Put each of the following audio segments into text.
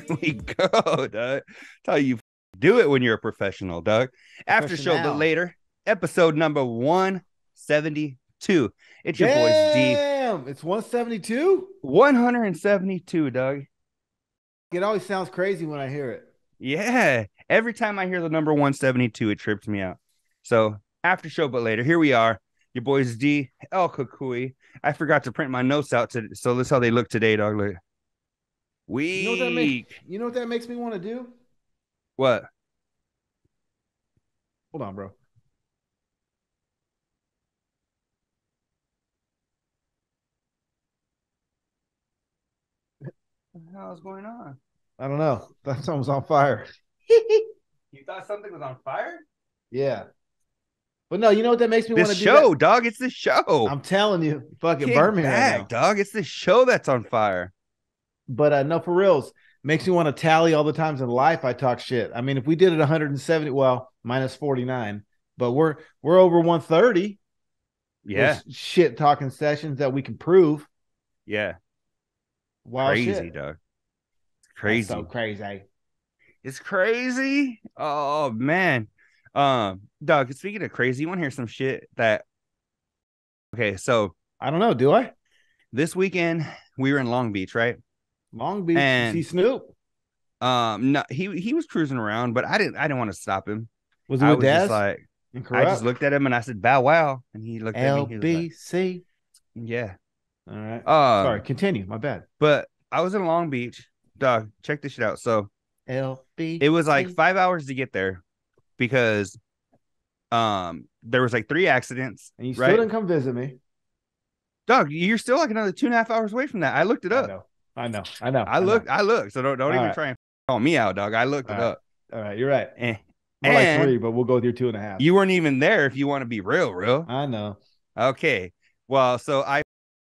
we go, Doug. That's how you do it when you're a professional, Doug. After show, but later, episode number 172. It's your boys D. Damn, it's 172? 172, Doug. It always sounds crazy when I hear it. Yeah. Every time I hear the number 172, it trips me out. So after show, but later, here we are. Your boys D, El Kukui. I forgot to print my notes out today, so that's how they look today, dog. Look. Weak. You know what that makes me want to do? What? Hold on, bro. What the hell is going on? I don't know. That something's on fire. You thought something was on fire? Yeah. But no, you know what that makes me want to do? This show, dog. It's the show. I'm telling you, fucking burn me right now, dog. It's the show that's on fire. But no, for reals, makes me want to tally all the times in life I talk shit. I mean, if we did it 170, well, minus 49, but we're over 130. Yeah, shit talking sessions that we can prove. Yeah, wow, crazy, shit. dog. Crazy, that's so crazy. It's crazy. Oh man. Doug, speaking of crazy, you want to hear some shit that okay, so I don't know, do I? This weekend we were in Long Beach, right? Long Beach, and see Snoop? No, he was cruising around, but I didn't want to stop him. Was it with Daz? Just like I just looked at him and I said, "Bow wow," and he looked at me. LBC. Like, yeah. All right. Sorry, continue. My bad. But I was in Long Beach, dog. Check this shit out. So LBC. It was like 5 hours to get there because there was like 3 accidents. And you still didn't come visit me. Dog, you're still like another 2.5 hours away from that. I looked it up. I know. I looked. So don't even try and call me out, dog. I looked it up. All right, you're right. More like 3, but we'll go with your 2.5. You weren't even there if you want to be real. I know. Okay. Well, so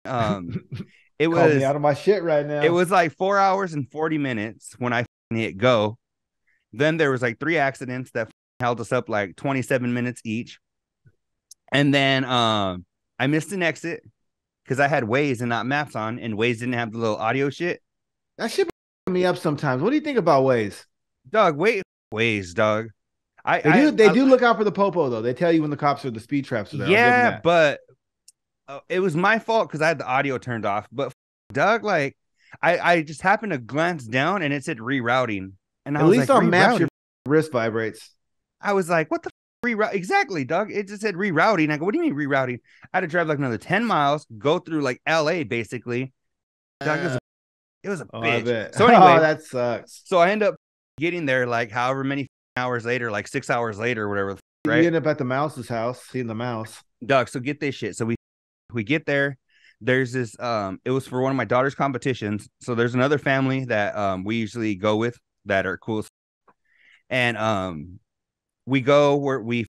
it was called me out of my shit right now. It was like 4 hours and 40 minutes when I hit go. Then there was like 3 accidents that held us up like 27 minutes each. And then I missed an exit because I had Waze and not Maps on, and Waze didn't have the little audio shit. That shit me up sometimes. What do you think about Waze? Dog, Waze, dog. They do look out for the popo though. They tell you when the cops or the speed traps are there. Yeah, but it was my fault because I had the audio turned off. But Doug, like I just happened to glance down and it said rerouting. And at least on maps your wrist vibrates. I was like, what the reroute? Exactly, Doug. It just said rerouting. I go, what do you mean rerouting? I had to drive like another 10 miles, go through like LA basically. Doug, it was a bitch. So anyway, that sucks. So I end up getting there like however many hours later, like 6 hours later, or whatever. Right? You end up at the mouse's house, seeing the mouse. Doug, so get this shit. So we get there. There's this it was for one of my daughter's competitions. So there's another family that we usually go with that are cool. And we go where we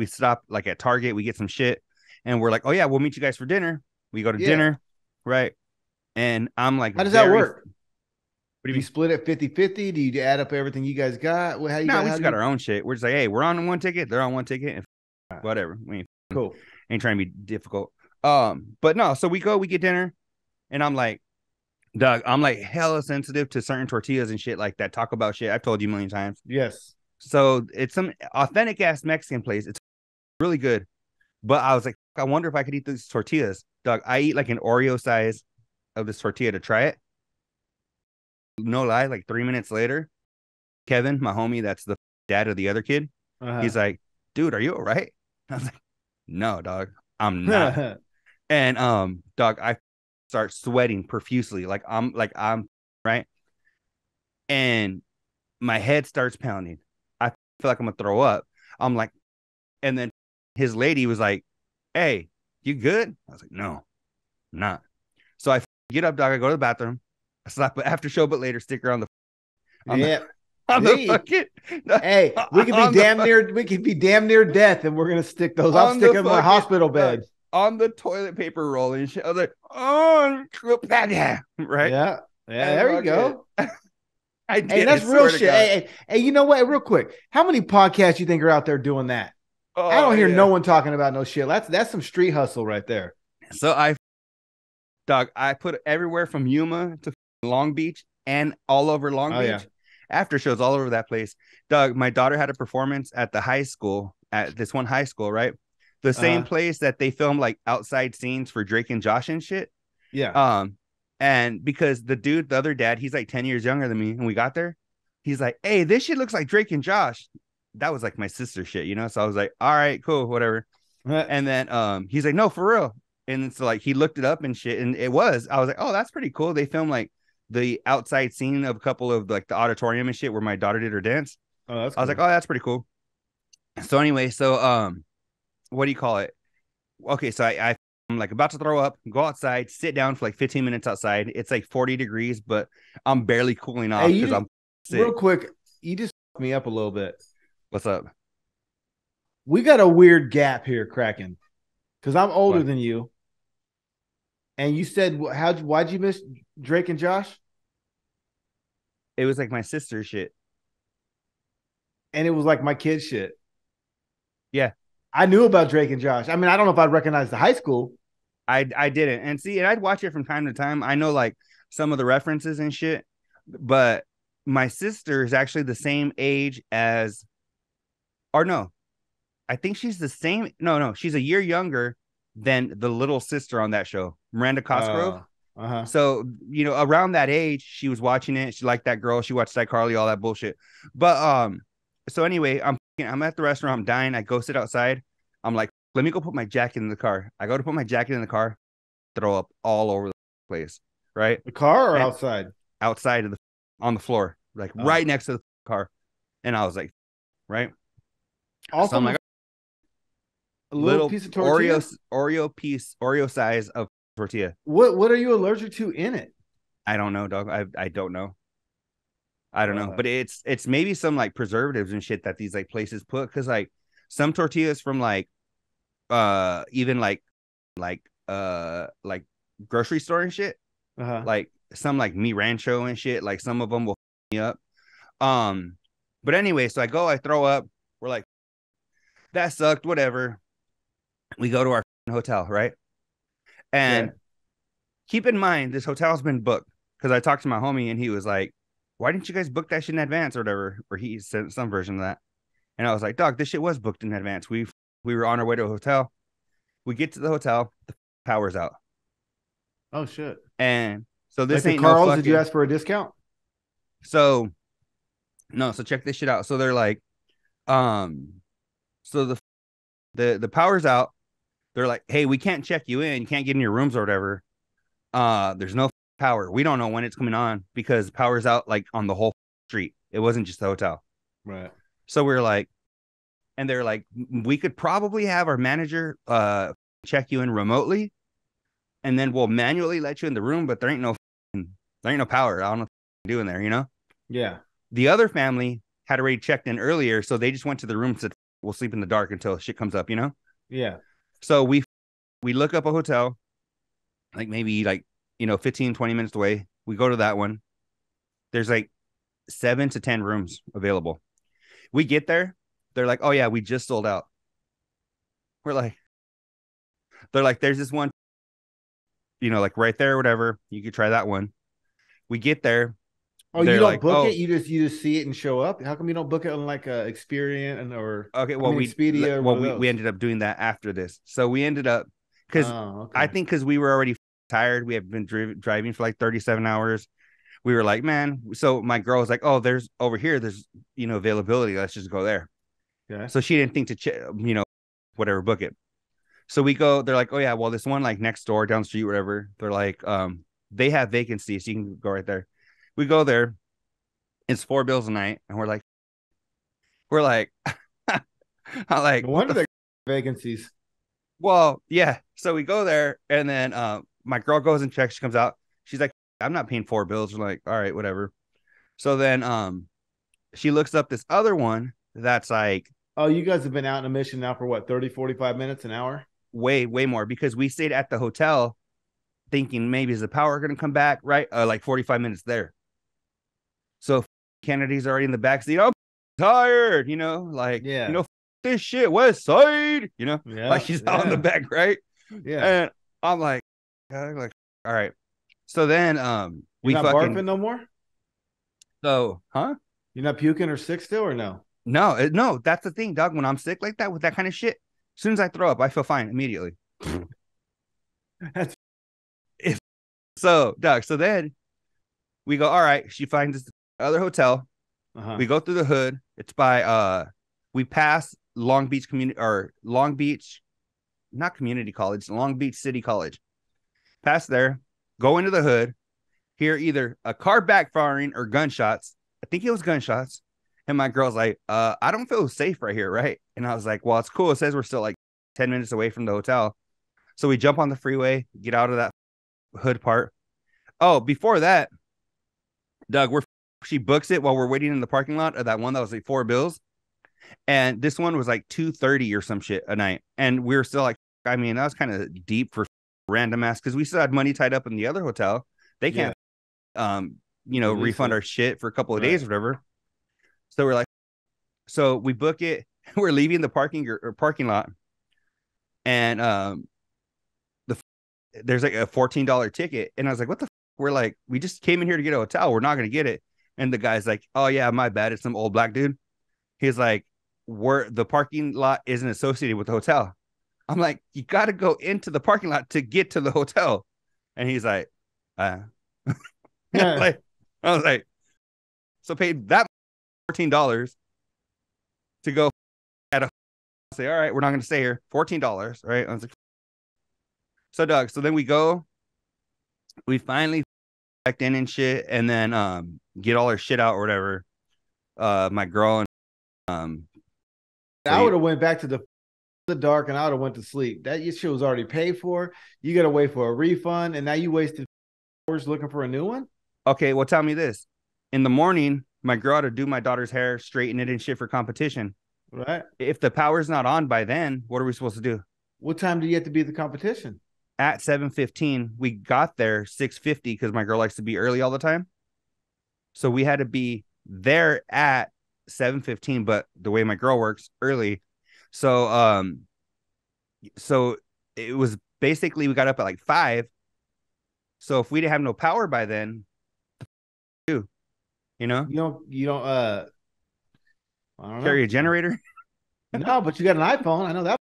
stop like at Target, we get some shit, and we're like, oh yeah, we'll meet you guys for dinner. We go to dinner, right? And I'm like, how does that work? What do you split it 50-50? Do you add up everything you guys got? We just got our own shit. We're just like, hey, we're on one ticket, they're on one ticket, and whatever. We ain't trying to be difficult. But no, so we get dinner, and I'm like, Doug, I'm like hella sensitive to certain tortillas and shit like that. Taco Bell shit. I've told you a million times. Yes. So it's some authentic ass Mexican place. It's really good. But I was like, I wonder if I could eat these tortillas. Doug, I eat like an Oreo size of this tortilla to try it. No lie, like 3 minutes later, Kevin, my homie, that's the dad of the other kid, he's like, dude, are you all right? I was like, no, dog, I'm not. And dog, I start sweating profusely, like I'm right, and my head starts pounding. I feel like I'm gonna throw up. I'm like, and then his lady was like, hey, you good? I was like, no, I'm not. So I get up, dog, I go to the bathroom, I slap an after show but later sticker on the hey, we could be damn near death, and we're gonna stick those. I'll stick in my hospital bed on the toilet paper roll and shit. I was like, oh, right? Yeah, there you go. I did. Hey, that's real shit. Hey, you know what? Real quick, how many podcasts you think are out there doing that? I don't hear no one talking about no shit. That's some street hustle right there. So I put everywhere from Yuma to Long Beach and all over Long Oh, Beach. yeah. After shows all over that place. Doug, my daughter had a performance at the high school, at this one high school, right? The same place that they film like outside scenes for Drake and Josh and shit. Yeah. And because the dude, the other dad, he's like 10 years younger than me, and we got there, he's like, hey, this shit looks like Drake and Josh. That was like my sister shit, you know? So I was like, all right, cool, whatever. And then he's like, no, for real. And so like he looked it up and shit, and it was. I was like, oh, that's pretty cool. They filmed like the outside scene of a couple of like the auditorium and shit where my daughter did her dance. Oh, that's I was like, oh, that's pretty cool. So anyway, so what do you call it? Okay, so I'm like about to throw up, go outside, sit down for like 15 minutes outside. It's like 40 degrees, but I'm barely cooling off because I'm sick. Real quick, you just fucked me up a little bit. What's up? We got a weird gap here, Kraken, because I'm older than you. And you said, why'd you miss Drake and Josh? It was like my sister's shit. And it was like my kid's shit. Yeah. I knew about Drake and Josh. I mean, I don't know if I'd recognize the high school. I didn't. And see, and I'd watch it from time to time. I know like some of the references and shit, but my sister is actually the same age as, or no, I think she's the same. No, she's a year younger than the little sister on that show, Miranda Cosgrove. So, you know, around that age, she was watching it. She liked that girl. She watched iCarly, all that bullshit. But so anyway, I'm at the restaurant. I'm dying. I go sit outside. I'm like, let me go put my jacket in the car. I go to put my jacket in the car, throw up all over the place. Right, the car or outside? Outside of on the floor, like right next to the car. And I was like, right. Also, so I'm like, a little piece of tortilla? Oreo size of tortilla. What are you allergic to in it? I don't know, dog. I don't know. I don't know, but it's maybe some like preservatives and shit that these like places put, because like some tortillas from like even like grocery store and shit, like some like Mi Rancho and shit, like some of them will me up. But anyway, so I throw up. We're like, that sucked, whatever. We go to our hotel, right? And keep in mind, this hotel's been booked, because I talked to my homie and he was like, why didn't you guys book that shit in advance or whatever? Or he sent some version of that. And I was like, dog, this shit was booked in advance. We were on our way to a hotel. We get to the hotel, the power's out. Oh shit. And so this like ain't Carl's, no fucking... Did you ask for a discount? So check this shit out. So they're like, so the power's out. They're like, hey, we can't check you in. You can't get in your rooms or whatever. There's no power. We don't know when it's coming on, because power's out like on the whole street. It wasn't just the hotel. Right. So we're like, and they're like, we could probably have our manager check you in remotely, and then we'll manually let you in the room, but there ain't no power. I don't know what to do in there, you know? Yeah. The other family had already checked in earlier, so they just went to the room and said, we'll sleep in the dark until shit comes up, you know? Yeah. So we look up a hotel, like maybe like, 15, 20 minutes away. We go to that one. There's like 7 to 10 rooms available. We get there. They're like, oh yeah, we just sold out. They're like, there's this one, like right there, whatever. You could try that one. We get there. Oh, you don't book it? You just see it and show up? How come you don't book it on like Experian or Expedia? We ended up doing that after this. So we ended up, because I think because we were already tired. We have been driving for like 37 hours. We were like, man. So my girl was like, oh, there's over here. There's availability. Let's just go there. Yeah. So she didn't think to whatever, book it. So we go. They're like, oh yeah, well this one like next door down the street, whatever. They're like, they have vacancies, so you can go right there. We go there. It's $4 a night, and we're like, I'm like, no wonder they vacancies. Well, yeah. So we go there, and then my girl goes and checks. She comes out. She's like, I'm not paying $4. We're like, all right, whatever. So then she looks up this other one that's like, oh, you guys have been out in a mission now for what, 30, 45 minutes, an hour? Way more, because we stayed at the hotel thinking maybe is the power going to come back, right? Like 45 minutes there. So Kennedy's already in the back seat. I'm tired, like, this shit, West Side, like she's out in the back, right? Yeah. And I'm like, all right. So then we not barfing no more? So, huh? You're not puking or sick still, or no? No, no, that's the thing, dog. When I'm sick like that with that kind of shit, as soon as I throw up, I feel fine immediately. That's If, so, dog. So then we go, all right. She finds this other hotel. uh-huh. We go through the hood. It's by we pass Long Beach community or Long Beach, not community college, Long Beach City College. Pass there, go into the hood, hear either a car backfiring or gunshots. I think it was gunshots. And my girl's like, I don't feel safe right here, right? And I was like, well, it's cool. It says we're still like 10 minutes away from the hotel. So we jump on the freeway, get out of that hood part. Oh, before that, Doug, she books it while we're waiting in the parking lot of that one that was like $4 bills. And this one was like 2:30 or some shit a night. And we were still like, I mean, that was kind of deep for random ass because we still had money tied up in the other hotel. They can't Release refund it. our shit for a couple of Right. days or whatever. So we're like, so we book it. We're leaving the parking lot, and there's like a $14 ticket, and I was like, what the? We're like, we just came in here to get a hotel. We're not gonna get it. And the guy's like, oh yeah, my bad. It's some old black dude. He's like, the parking lot isn't associated with the hotel. I'm like, you got to go into the parking lot to get to the hotel. And he's like, Yeah. like, I was like, so paid that $14 to go at a say, all right, we're not going to stay here. $14, right? I was like, so Doug, so then we finally checked in and shit, and then get all our shit out or whatever. My girl and I would have went back to the dark and I would have went to sleep. That shit was already paid for. You got to wait for a refund, and now you wasted hours looking for a new one. okay, well, tell me this. In the morning, my girl had to do my daughter's hair, straighten it and shit for competition. Right. If the power's not on by then, what are we supposed to do? What time do you have to be at the competition? At 7:15, we got there 6:50 because my girl likes to be early all the time. So we had to be there at 7:15, but the way my girl works, early. So so it was basically we got up at like 5. So if we didn't have no power by then, you know, You don't I don't carry know. a generator. No, but you got an iPhone. I know that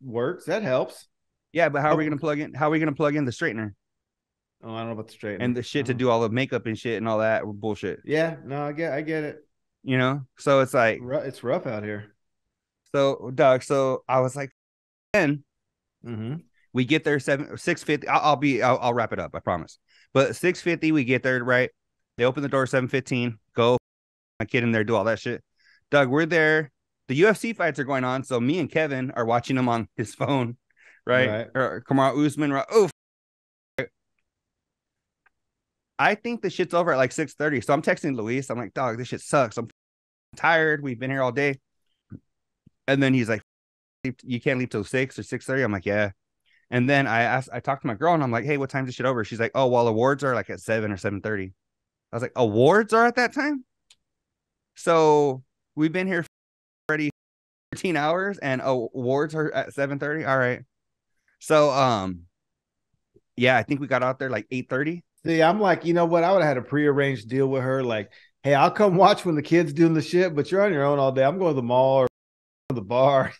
works. That helps. Yeah, but how are we Oh, gonna plug in? How are we gonna plug in the straightener I don't know about the and straightener. the shit to do all the makeup and shit and all that bullshit? Yeah, no, I get it. So it's like, It's rough out here. so Doug, so I was like, then Mm-hmm. we get there 6:50. I'll wrap it up, I promise. But 6:50, we get there, right? They open the door 7:15. Go, my kid in there, do all that shit. Doug, we're there. The UFC fights are going on, so me and Kevin are watching them on his phone, right? Right. Or Kamaru Usman, right? Oh, I think the shit's over at like 6:30. So I'm texting Luis. I'm like, dog, this shit sucks. I'm tired. We've been here all day. And then he's like, you can't leave till 6 or 6:30. I'm like, yeah. And then I talked to my girl and I'm like, hey, what time's this shit over? She's like, oh, well, awards are like at 7 or 7:30. I was like, awards are at that time? So we've been here already 13 hours and awards are at 7:30. All right. So yeah, I think we got out there like 8:30. See, I'm like, you know what? I would have had a prearranged deal with her. Like, hey, I'll come watch when the kid's doing the shit, but you're on your own all day. I'm going to the mall or the bar.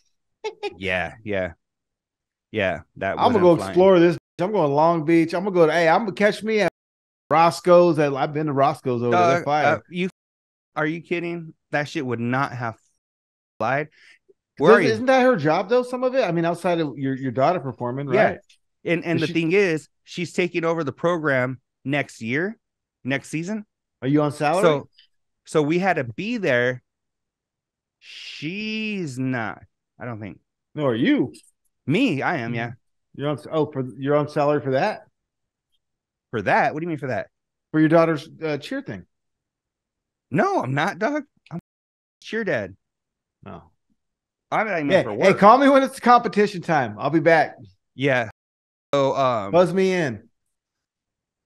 Yeah, yeah, yeah. That I'm gonna wasn't go flying. explore this. I'm going to Long Beach. I'm gonna go to. Hey, I'm gonna catch me at Roscoe's. I've been to Roscoe's over there. They're Dog, fire. you are you kidding? That shit would not have flied. Where are you? Isn't that her job though? Some of it. I mean, outside of your daughter performing, Yeah. right? And the thing is, she's taking over the program next year, next season. Are you on salary? So we had to be there. She's not. I don't think. No, are you? Me, I am, yeah. You're on salary for that For that? What do you mean for that? for your daughter's cheer thing. No, I'm not, dog. I'm cheer dad. No. I mean, I meant Hey, for hey, work. call me when it's competition time. I'll be back. Yeah. So Buzz me in.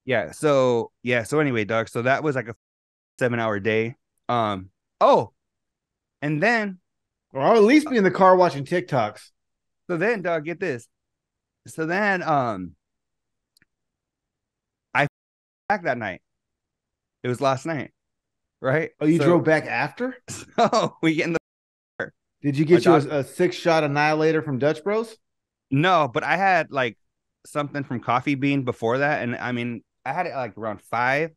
yeah. So yeah. So anyway, dog. So that was like a 7-hour day. Oh, and then Or I'll at least be in the car watching TikToks. so then, dog, get this. So then I back that night. It was last night, right? Oh, you So, drove back after? so we get in the car. Did you My get you dog, a 6-shot Annihilator from Dutch Bros? no, but I had like something from Coffee Bean before that, and I mean, I had it like around 5.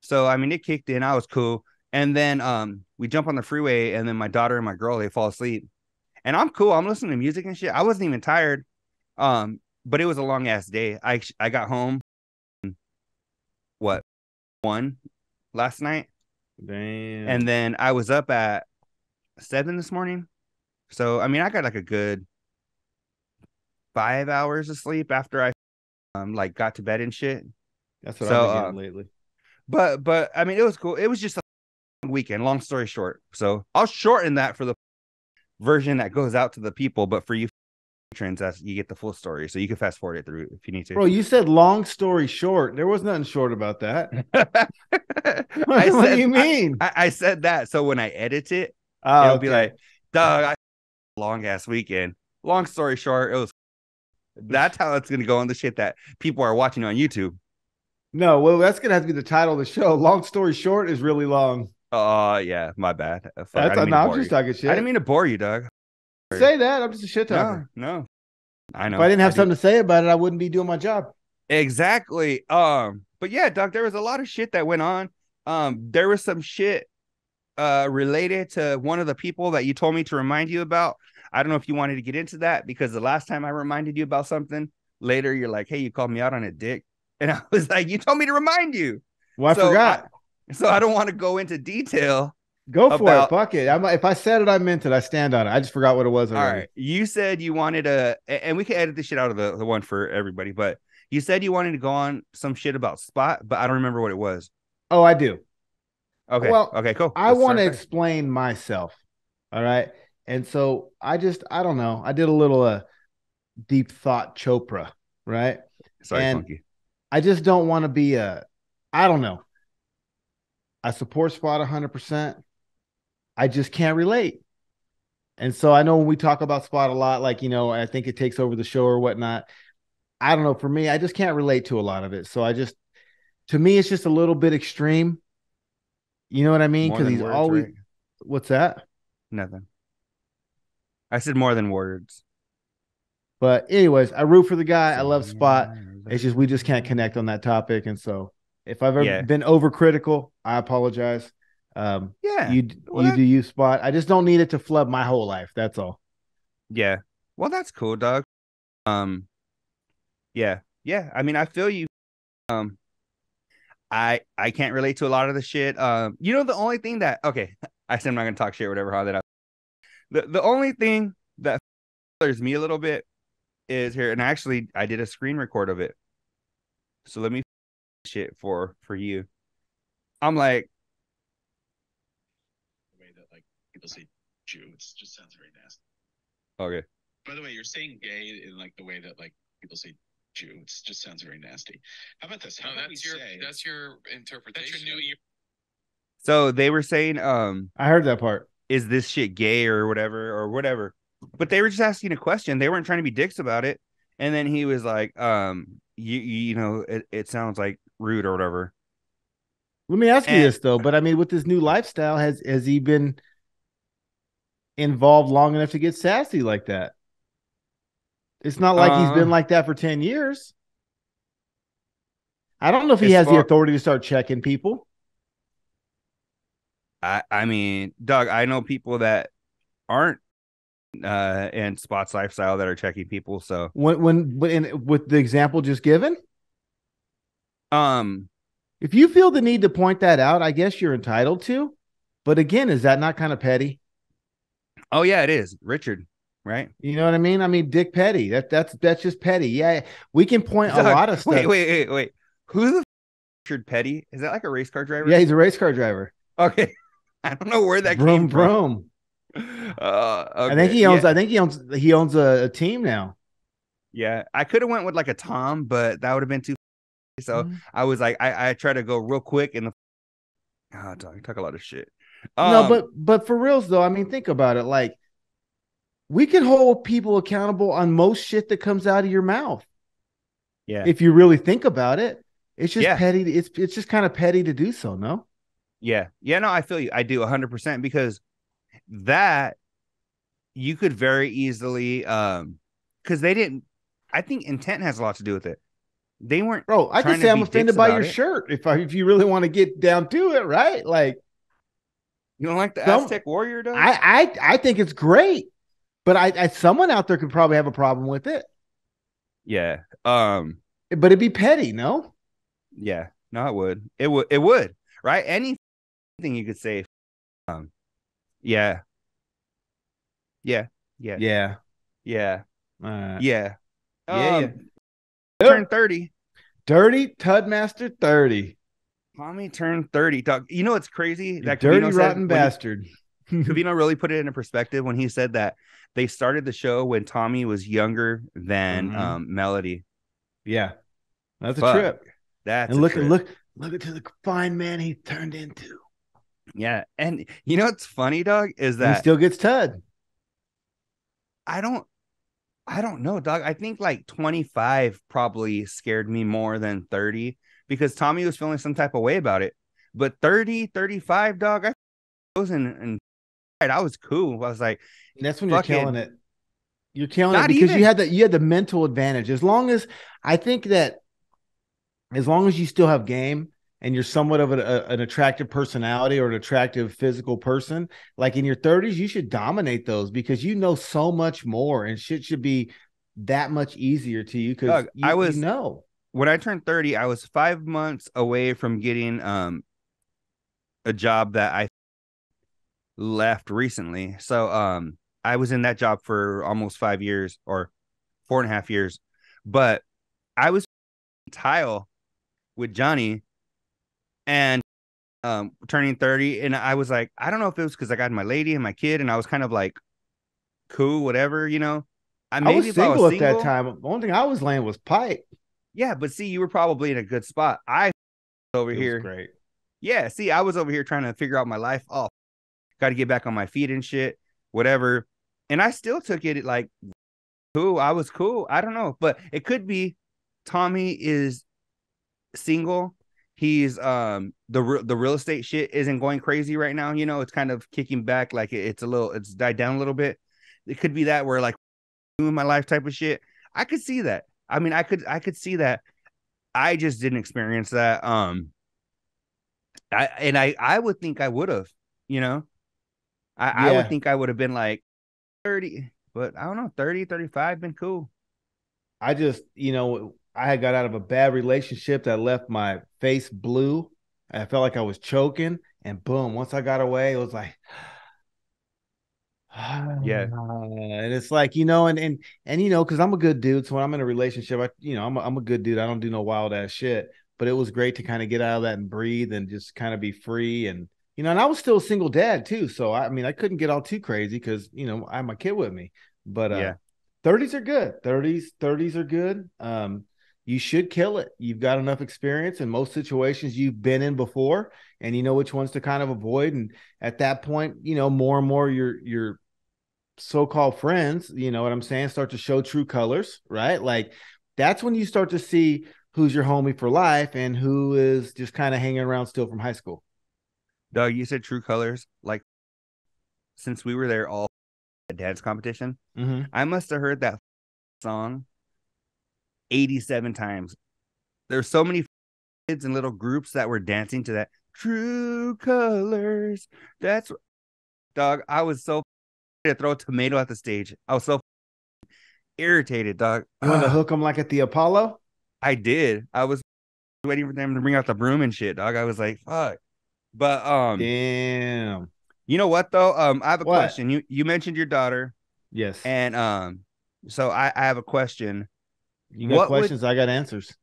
So I mean, it kicked in. I was cool, and then we jump on the freeway, and then my daughter and my girl they fall asleep, and I'm cool. I'm listening to music and shit. I wasn't even tired, but it was a long ass day. I got home what 1 last night, Damn. and then I was up at 7 this morning. So I mean, I got like a good 5 hours of sleep after I like got to bed and shit. That's what I've So been getting lately. but I mean, it was cool. It was just a weekend. Long story short, so I'll shorten that for the version that goes out to the people. But for you patrons, that's you get the full story, so you can fast forward it through if you need to. Bro, you said long story short. There was nothing short about that. What do you mean? I said that so when I edit it, Oh, it'll okay. be like, dog, I long ass weekend. Long story short, it was. That's how it's gonna go on the shit that people are watching on YouTube. No, well, that's gonna have to be the title of the show. Long story short is really long. Yeah, my bad. Fuck, I That's didn't mean no, to I'm bore just you. talking shit. I didn't mean to bore you, Doug. Say that. I'm just a shit talker. No, I know. If I didn't have something to say about it, I wouldn't be doing my job. Exactly. But yeah, Doug, there was a lot of shit that went on. There was some shit related to one of the people that you told me to remind you about. I don't know if you wanted to get into that because the last time I reminded you about something, later you're like, hey, you called me out on it, dick. And I was like, you told me to remind you. Well, I forgot. So I don't want to go into detail. Go for it. Fuck it. If I said it, I meant it. I stand on it. I just forgot what it was already. All right. You said you wanted to, and we can edit this shit out of the one for everybody, but you said you wanted to go on some shit about Spot, but I don't remember what it was. Oh, I do. Okay. Well, okay, cool. I want to explain myself. All right. And so I don't know. I did a little deep thought Chopra, right? Sorry, and Funky. I just don't want to be I don't know. I support Spot 100%. I just can't relate. And so I know when we talk about Spot a lot, like, I think it takes over the show or whatnot. I don't know. For me, I just can't relate to a lot of it. So to me, it's just a little bit extreme. You know what I mean? Because he's always, right? What's that? Nothing. I said more than words. But anyways, I root for the guy. I love Spot. It's just we just can't connect on that topic. And so if I've ever been overcritical, I apologize. You do you, Spot. I just don't need it to flood my whole life. That's all. Yeah. Well, that's cool, Doug. Yeah. I mean, I feel you. I can't relate to a lot of the shit. The only thing that I said I'm not gonna talk shit or whatever. How that I, the only thing that bothers me a little bit is here, and actually I did a screen record of it. So let me shit for you. I'm like the way that like people say Jew, it just sounds very nasty. Okay. By the way, you're saying gay in like the way that like people say Jew. It just sounds very nasty. How about this? That's your interpretation. That's your new. So they were saying, I heard that part. Is this shit gay or whatever? But they were just asking a question. They weren't trying to be dicks about it. And then he was like, it sounds like rude or whatever. Let me ask you this though. But I mean, with this new lifestyle, has he been involved long enough to get sassy like that? It's not like he's been like that for 10 years. I don't know if he has the authority to start checking people. I mean, Doug, I know people that aren't in Spot's lifestyle that are checking people. So with the example just given, if you feel the need to point that out, I guess you're entitled to. But again, is that not kind of petty? Oh yeah, it is, Richard. Right? You know what I mean? I mean, Dick Petty. That's just petty. Yeah, we can point a lot of stuff. Wait. Who's the Richard Petty? Is that like a race car driver? Yeah, he's a race car driver. Okay, I don't know where that came from. Okay. I think he owns. Yeah. I think he owns a team now. Yeah, I could have went with like a Tom, but that would have been too. So I was like, I try to go real quick and talk a lot of shit. No, but for reals though, I mean, think about it. Like, we can hold people accountable on most shit that comes out of your mouth. Yeah. If you really think about it, it's just petty. It's just kind of petty to do so, no? Yeah. Yeah, no, I feel you. I do 100% because that you could very easily because they didn't. I think intent has a lot to do with it. They weren't Bro, I could trying to say I'm be dicks offended by about your it. shirt if you really want to get down to it, right? Like You don't like the some Aztec warrior, Doug? I think it's great, but I someone out there could probably have a problem with it. Yeah. But it'd be petty, no? Yeah. No, it would. It would. Right? Anything you could say. Um. Yeah. Yeah. Yeah. Yeah. Yeah. Yeah. Yeah. Yeah. Turned 30. Dirty Tudmaster 30. Tommy turned 30. Dog. You know what's crazy? You That dirty Covino said rotten when bastard. Covino really put it into perspective when he said that they started the show when Tommy was younger than Melody. Yeah. That's a Fuck. trip. That's And a trip. look at the fine man he turned into. Yeah. And you know what's funny, dog, is And he that still gets Tud. I don't know, dog. I think like 25 probably scared me more than 30 because Tommy was feeling some type of way about it. But 30, 35, dog, I was in I was cool. I was like, And that's when fucking, you're killing it. You're killing it not because even. you had the mental advantage. As long as I think that as long as you still have game and you're somewhat of an attractive personality or an attractive physical person, like in your 30s, you should dominate those because you know so much more and shit should be that much easier to you because Doug, you know. When I turned 30, I was 5 months away from getting a job that I left recently. So I was in that job for almost 5 years or 4.5 years. But I was tile with Johnny and turning 30, and I was like, I don't know if it was because I got my lady and my kid, and I was kind of like cool, whatever, you know. I was Maybe if I was single at that single, time. The only thing I was laying was pipe. yeah, but see, you were probably in a good spot. I over It was here. great. Yeah, see, I was over here trying to figure out my life. Oh, got to get back on my feet and shit, whatever. And I still took it like cool. I was cool. I don't know, but it could be Tommy is single. He's the real estate shit isn't going crazy right now. You know, it's kind of kicking back. Like it's died down a little bit. It could be that where like doing my life type of shit. I could see that. I mean, I could see that. I just didn't experience that. I would think I would have, you know, I would Yeah. think I would have been like 30, but I don't know, 30, 35 been cool. I just, I had got out of a bad relationship that left my face blue. I felt like I was choking, and boom, once I got away, it was like, Yeah. and it's like, because I'm a good dude. So when I'm in a relationship, I'm a good dude. I don't do no wild ass shit. But it was great to kind of get out of that and breathe and just kind of be free. And and I was still a single dad too. So I mean, I couldn't get all too crazy because I have my kid with me. But Yeah. 30s are good. 30s are good. You should kill it. You've got enough experience in most situations you've been in before, and you know which ones to kind of avoid. And at that point, more and more your so-called friends, you know what I'm saying, start to show true colors, right? Like that's when you start to see who's your homie for life and who is just kind of hanging around still from high school. Doug, you said true colors. Like since we were there all at dance competition, I must have heard that song 87 times. There's so many kids and little groups that were dancing to that true colors. That's dog. I was so to throw a tomato at the stage. I was so irritated, dog. You want to hook them like at the Apollo? I did. I was waiting for them to bring out the broom and shit, dog. I was like, fuck. But damn. You know what though? I have a What? question. You mentioned your daughter. Yes. And so I have a question. You got questions, I got answers.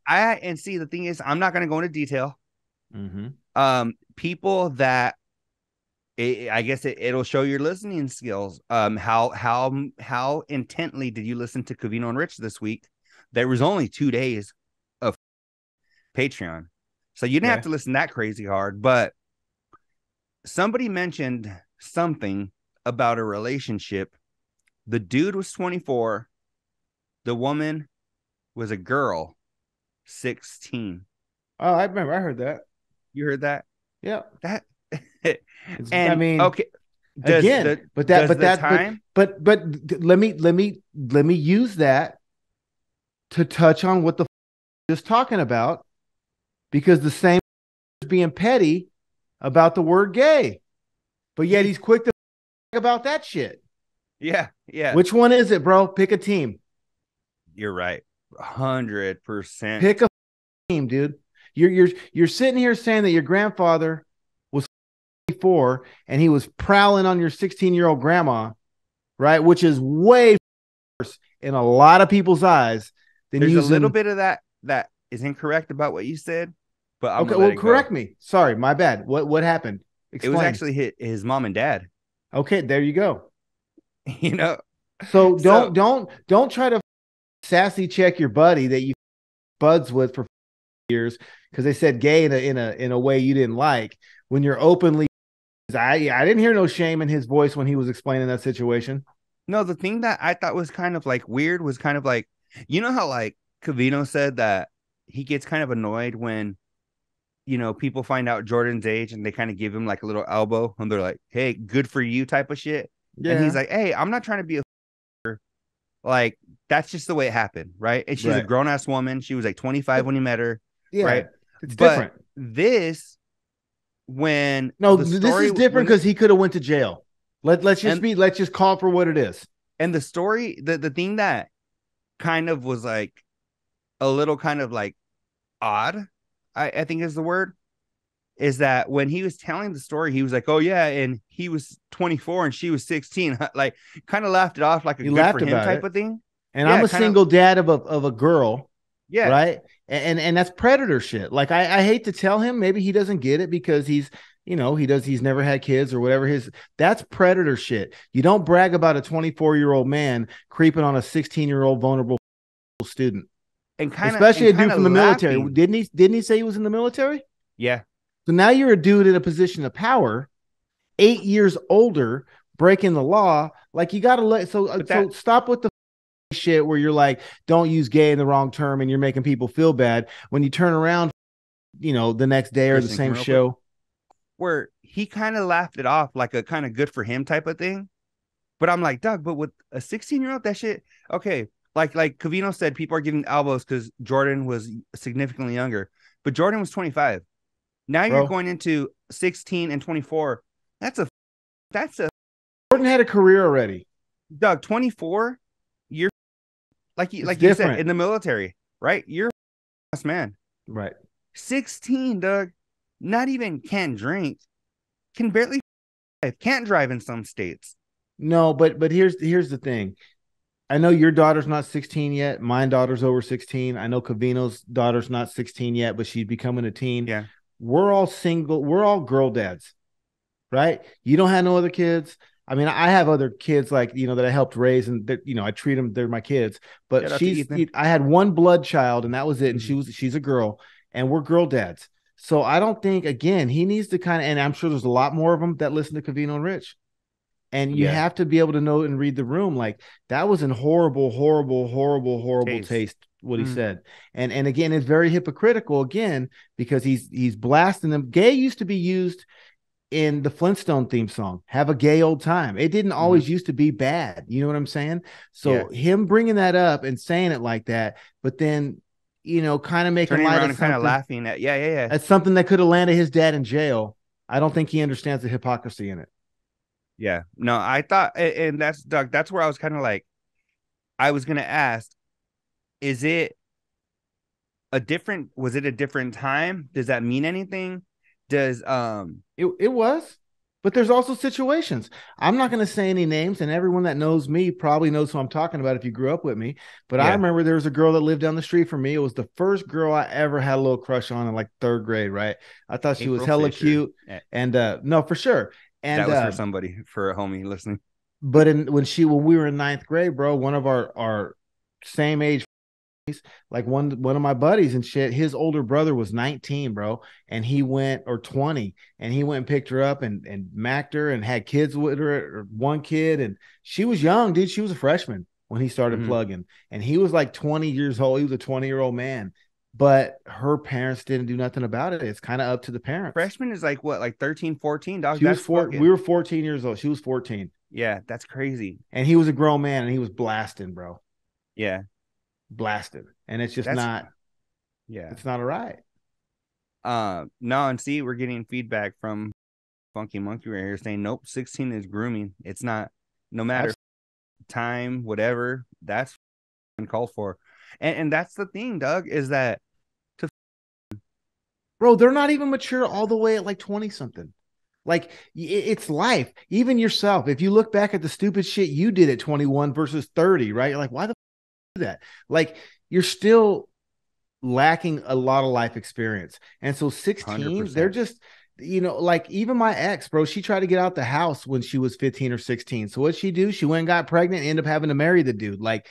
And see, the thing is, I'm not gonna go into detail. People that I guess it'll show your listening skills. How intently did you listen to Covino and Rich this week? There was only 2 days of Patreon, so you didn't have to listen that crazy hard. But somebody mentioned something about a relationship. The dude was 24. The woman was a girl, 16. Oh, I remember. I heard that. You heard that? Yeah. That It's, and I mean, okay. again, but let me use that to touch on what the just talking about, because the same is being petty about the word gay, but yet he's quick to about that shit. Yeah. Which one is it, bro? Pick a team. You're right. 100%. Pick a team, dude. You're sitting here saying that your grandfather was 4 and he was prowling on your 16-year-old grandma, right? Which is way worse in a lot of people's eyes than There's using... a little bit of that is incorrect about what you said, but I'm okay. Well, correct me. Sorry, my bad. What happened? Explain. It was actually his mom and dad. Okay, there you go. You know, so don't try to sassy check your buddy that you buds with for years because they said gay in a way you didn't like, when you're openly... I didn't hear no shame in his voice when he was explaining that situation. No, the thing that I thought was kind of like weird was kind of like, you know how like Cavino said that he gets kind of annoyed when, you know, people find out Jordan's age and they kind of give him like a little elbow and they're like, hey, good for you type of shit. Yeah. And he's like, hey, I'm not trying to be a like, that's just the way it happened, right? And she's a grown ass woman. She was like 25 when he met her, right? It's different. This, when this is different because he could have went to jail. Let's just call it for what it is. And the story, the thing that kind of was like a little kind of like odd, I think is the word, is that when he was telling the story, he was like, oh yeah, and he was 24 and she was 16, like kind of laughed it off like a good for him type of thing. And I'm a single dad of a girl. Yeah. Right. And that's predator shit. Like I hate to tell him, maybe he doesn't get it because he's never had kids or whatever that's predator shit. You don't brag about a 24-year-old man creeping on a 16-year-old vulnerable student. And especially a dude from the military. Didn't he say he was in the military? Yeah. So now you're a dude in a position of power, 8 years older, breaking the law. Like you got to so stop with the shit where you're like, don't use gay in the wrong term and you're making people feel bad when you turn around, the next day or the same show. Where he kind of laughed it off like a kind of good for him type of thing. But I'm like, Doug, but with a 16-year-old, that shit, okay. Like Cavino said, people are giving elbows because Jordan was significantly younger, but Jordan was 25. Now you're going into 16 and 24. That's a Jordan had a career already. Doug, 24, you're like you said, in the military, right? You're a man. Right. 16, Doug, not even can drink, can barely drive, can't drive in some states. No, but here's the thing. I know your daughter's not 16 yet. My daughter's over 16. I know Cavino's daughter's not 16 yet, but she's becoming a teen. Yeah. We're all single. We're all girl dads, right? You don't have no other kids. I mean, I have other kids like, that I helped raise and that, I treat them. They're my kids, but I had one blood child and that was it. And she's a girl and we're girl dads. So I don't think, again, he needs to and I'm sure there's a lot more of them that listen to Cavino and Rich. And you have to be able to know and read the room. Like that was in horrible taste what he said. And again, it's very hypocritical again, because he's blasting them. Gay used to be used in the Flintstone theme song, have a gay old time. It didn't always used to be bad. You know what I'm saying? So him bringing that up and saying it like that, but then, kind of making light of and kind of laughing at, That's something that could have landed his dad in jail. I don't think he understands the hypocrisy in it. Yeah, no, I thought, and that's Doug, that's where I was kind of like, I was going to ask, was it a different time? Does that mean anything? It was, but there's also situations. I'm not going to say any names, and everyone that knows me probably knows who I'm talking about if you grew up with me. But I remember there was a girl that lived down the street from me. It was the first girl I ever had a little crush on in like 3rd grade, right? I thought she was hella cute. And no, for sure. And that was for somebody, for a homie listening. But when we were in 9th grade, bro, one of our same age, like one of my buddies and shit, his older brother was 19, bro, and he went, or 20, and he went and picked her up and macked her and had kids with her, or one kid, and she was young, dude. She was a freshman when he started plugging, and he was like 20 years old. He was a 20-year-old man. but her parents didn't do nothing about it. It's kind of up to the parents. Freshman is like what, like 13, 14, dog? She was That's fucking... We were 14 years old. She was 14. Yeah, that's crazy. And he was a grown man and he was blasting, bro. Yeah. Blasted. And it's just not, yeah, it's not all right. No, and see, we're getting feedback from Funky Monkey right here saying, nope, 16 is grooming. It's not, no matter time, whatever, that's called for. And that's the thing, Doug, is that bro, they're not even mature all the way at like 20 something. Like, it's life. Even yourself, if you look back at the stupid shit you did at 21 versus 30, right? You're like, why the do that? Like, you're still lacking a lot of life experience. And so 16, 100%. They're just, you know, like even my ex, bro, she tried to get out the house when she was 15 or 16. So what'd she do? She went and got pregnant and ended up having to marry the dude. Like,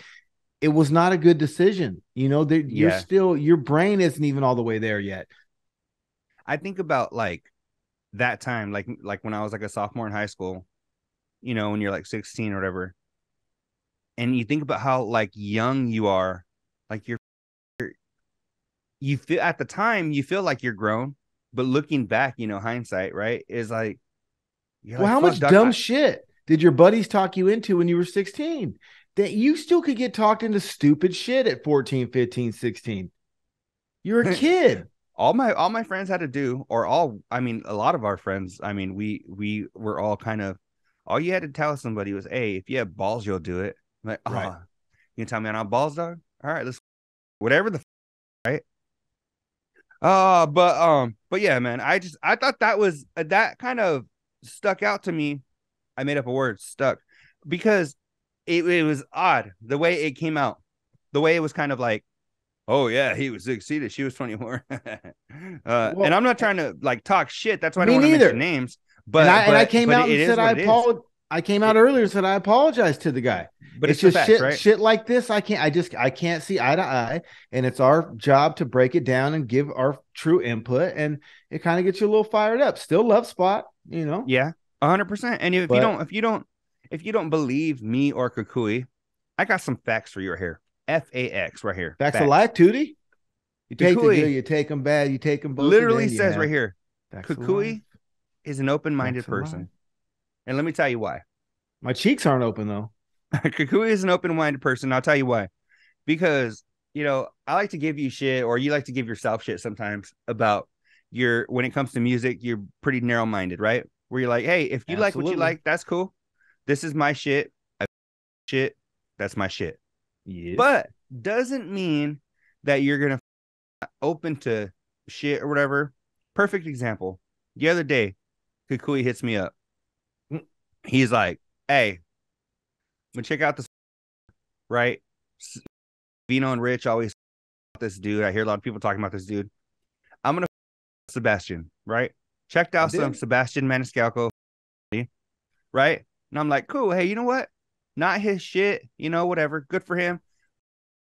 it was not a good decision. You know, you're still, your brain isn't even all the way there yet. I think about like that time, like when I was like a sophomore in high school, you know, when you're like 16 or whatever, and you think about how like young you are, like you feel at the time you feel like you're grown, but looking back, you know, hindsight, right, is like, well, like, how much dumb shit did your buddies talk you into when you were 16 that you still could get talked into stupid shit at 14, 15, 16? You're a kid. all my friends had to do, or I mean, a lot of our friends, I mean, we were all kind of, all you had to tell somebody was, hey, if you have balls, you'll do it. I'm like, oh, right. You can tell me I don't have balls, dog? All right, let's whatever the right. But yeah, man, I thought that was that kind of stuck out to me. I made up a word, stuck, because it was odd the way it came out, the way it was kind of like, oh yeah, he was succeeded. She was 24. And I'm not trying to like talk shit. That's why I don't want to mention names. But I came out and said I came out earlier and said I apologize to the guy. But it's just facts, right? Shit like this. I can't see eye to eye, and it's our job to break it down and give our true input. And it kind of gets you a little fired up. Still love Spot, you know? Yeah, 100%. And if you don't believe me or Kukui, I got some facts for you right here. FAX right here. Facts of life, Tootie. You take the good, you take them bad, you take them both. Literally says right here, Kukui is an open-minded person. And let me tell you why. My cheeks aren't open though. Kukui is an open-minded person. I'll tell you why. Because, you know, I like to give you shit, or you like to give yourself shit sometimes about when it comes to music, you're pretty narrow-minded, right? Where you're like, hey, if you like what you like, that's cool. This is my shit. That's my shit. Yes. But doesn't mean that you're going to open to shit or whatever. Perfect example. The other day, Kukui hits me up. He's like, hey, I'm going to check out this, right? Vino and Rich always this dude. I hear a lot of people talking about this dude. I'm going to Sebastian, right? Checked out some Sebastian Maniscalco, right? And I'm like, cool. Hey, you know what? Not his shit, you know, whatever. Good for him.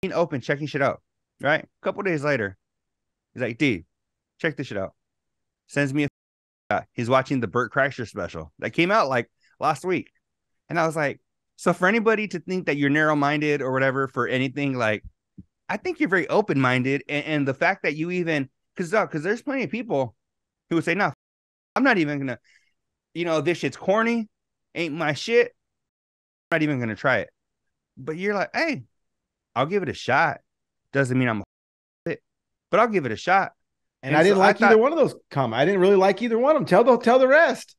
Being open, checking shit out, right? A couple days later, he's like, D, check this shit out. Sends me he's watching the Bert Kreischer special that came out like last week. And I was like, so for anybody to think that you're narrow-minded or whatever for anything, like, I think you're very open-minded. And the fact that you even, because there's plenty of people who would say, no, I'm not even going to, you know, this shit's corny, ain't my shit. I'm not even going to try it. But you're like, hey, I'll give it a shot. Doesn't mean I'm but I'll give it a shot. And I didn't like either one of those I didn't really like either one of them. Tell the rest.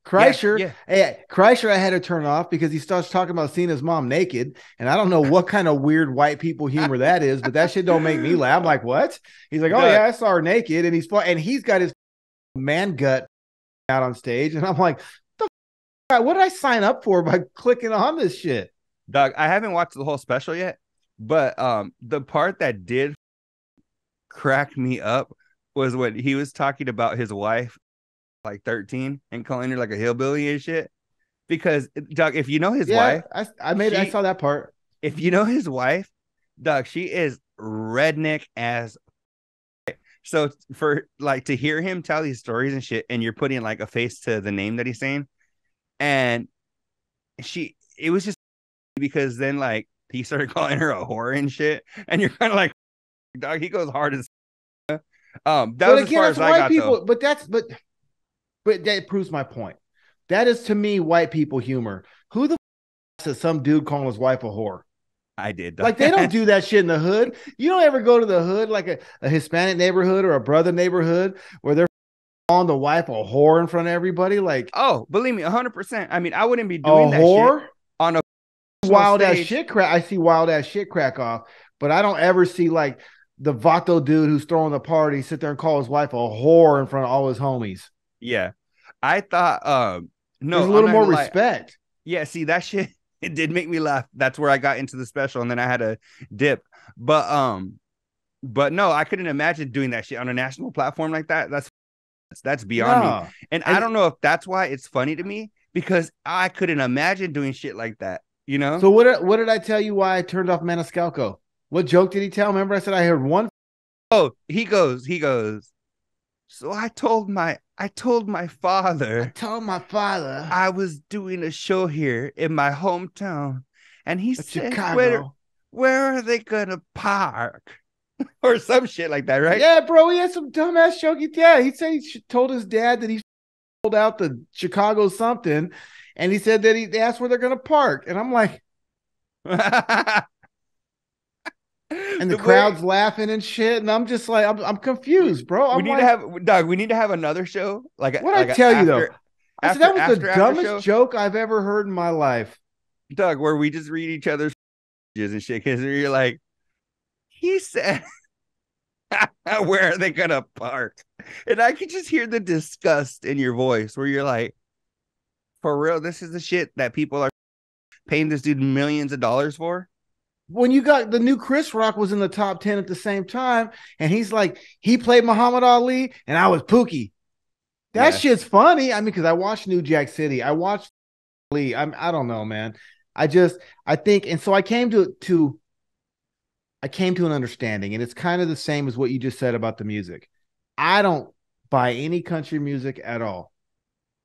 Kreischer, Hey, Kreischer, I had to turn off because he starts talking about seeing his mom naked, and I don't know what kind of weird white people humor that is, but that shit don't make me laugh. I'm like, what? He's like, oh yeah, I saw her naked, and he's got his man gut out on stage, and I'm like, what did I sign up for by clicking on this shit? Doug, I haven't watched the whole special yet, but the part that did crack me up was when he was talking about his wife, like 13, and calling her like a hillbilly and shit. Because, Doug, if you know his wife, I saw that part. If you know his wife, Doug, she is redneck as. So for like to hear him tell these stories and shit, and you're putting like a face to the name that he's saying, and it was just because then like he started calling her a whore and shit, and you're kind of like, Dog, he goes hard as that But was as again, far that's as I white got people. though. But that proves my point. That is to me white people humor. Who the says some dude calling his wife a whore? I did. Like they don't do that shit in the hood. You don't ever go to the hood like a Hispanic neighborhood or a brother neighborhood where they're calling the wife a whore in front of everybody. Like, oh, believe me, 100%. I mean, I wouldn't be a doing that whore? shit on a Wild ass stage. shit crack. I see wild ass shit crack off, but I don't ever see like the Vato dude who's throwing the party sit there and call his wife a whore in front of all his homies. Yeah. I thought There's no, a I'm little not more gonna lie. respect. Yeah, see that shit, it did make me laugh. That's where I got into the special, and then I had a dip. But no, I couldn't imagine doing that shit on a national platform like that. That's beyond me. No. And I don't know if that's why it's funny to me, because I couldn't imagine doing shit like that, you know? So what did I tell you why I turned off Maniscalco? What joke did he tell? Remember I said I heard one. Oh, he goes. So I told my father I told my father I was doing a show here in my hometown, and he at said, Chicago. where are they gonna park? Or some shit like that, right? Yeah, bro, he had some dumbass joke. Yeah, he said he told his dad that he sold out the Chicago something, and he said that they asked where they're gonna park, and I'm like, and the crowd's laughing and shit, and I'm just like, I'm confused, bro. We I'm need like, to have Doug. We need to have another show, what I tell you though? I said that was the after dumbest show, joke I've ever heard in my life. Doug, where we just read each other's and shit, because you're like, he said, where are they gonna park? And I could just hear the disgust in your voice, where you're like, for real, this is the shit that people are paying this dude millions of dollars for. When you got the new Chris Rock was in the top 10 at the same time, and he's like, he played Muhammad Ali, and I was Pookie. That shit's funny. I mean, because I watched New Jack City, I watched Lee. I don't know, man. I think, and so I came to an understanding, and it's kind of the same as what you just said about the music. I don't buy any country music at all,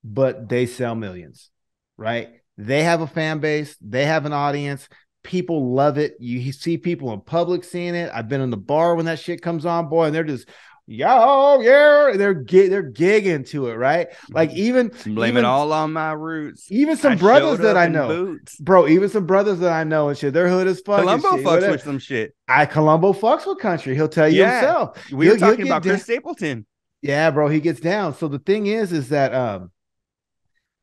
but they sell millions, right? They have a fan base, they have an audience. People love it. You see people in public seeing it. I've been in the bar when that shit comes on, boy, and they're just, yo, yeah, they're gigging to it, right? Like even it all on my roots. Even some brothers that I know, bro. Even some brothers that I know and shit. Their hood is fucking. Columbo shit, fucks whatever. with some shit. Columbo fucks with country. He'll tell you himself. We were talking about Chris Stapleton. Yeah, bro, he gets down. So the thing is that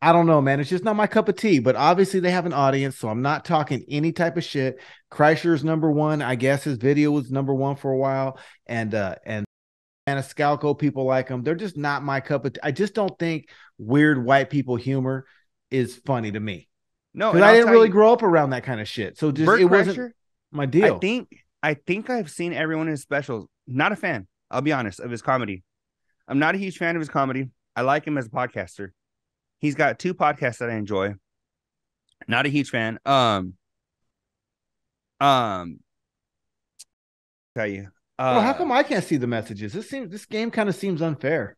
I don't know, man. It's just not my cup of tea. But obviously they have an audience, so I'm not talking any type of shit. Kreischer's number one. I guess his video was number one for a while, and Maniscalco, people like him. They're just not my cup of tea. I just don't think weird white people humor is funny to me. No, because I didn't really grow up around that kind of shit. So just it wasn't my deal. I think I've seen everyone in his specials. Not a fan, I'll be honest, of his comedy. I'm not a huge fan of his comedy. I like him as a podcaster. He's got 2 podcasts that I enjoy. Not a huge fan. Tell you. Well, how come I can't see the messages? This game kind of seems unfair.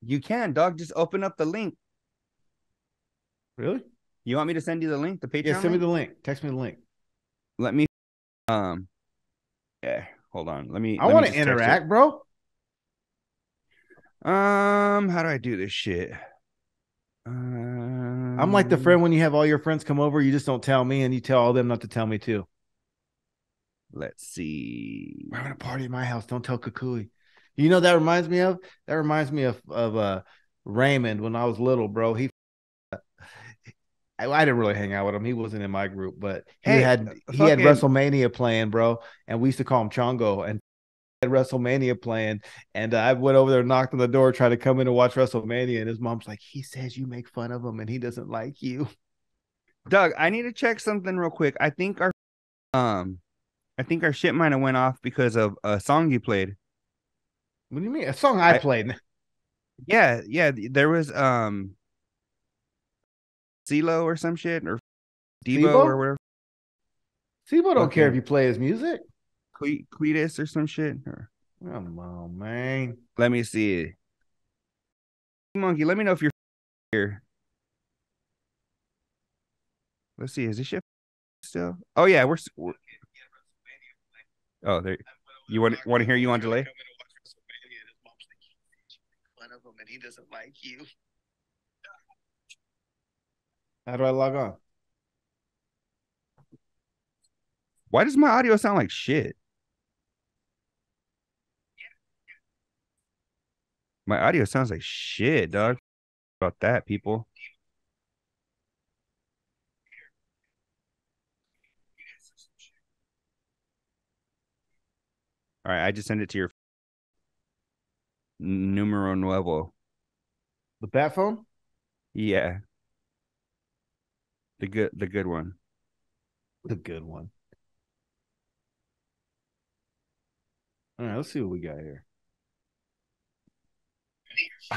You can, dog. Just open up the link. Really? You want me to send you the link? The Patreon? Yeah, send me the link. Text me the link. Let me. Yeah. Hold on. I want to interact, bro. How do I do this shit? I'm like the friend when you have all your friends come over, you just don't tell me, and you tell all them not to tell me too. Let's see. We're having a party at my house. Don't tell Kukui. You know that reminds me of? That reminds me of Raymond when I was little, bro. I didn't really hang out with him. He wasn't in my group, but he had WrestleMania playing, bro. And we used to call him Chongo. And had WrestleMania playing, and I went over there, knocked on the door, tried to come in and watch WrestleMania, and his mom's like, he says you make fun of him and he doesn't like you. Doug, I need to check something real quick. I think our shit might have went off because of a song you played. What do you mean? A song I played? Yeah. There was CeeLo or some shit, or Devo or whatever. Sibo don't care if you play his music. Cletus or some shit. Or... Come on, man. Let me see. Monkey, let me know if you're here. Let's see. Is this shit still? Oh yeah, we're... Oh, there. You want to hear you on delay? One of them, and he doesn't like you. How do I log on? Why does my audio sound like shit? My audio sounds like shit, dog. About that, people. All right, I just sent it to your numero nuevo. The bat phone? Yeah. The good one. The good one. All right, let's see what we got here.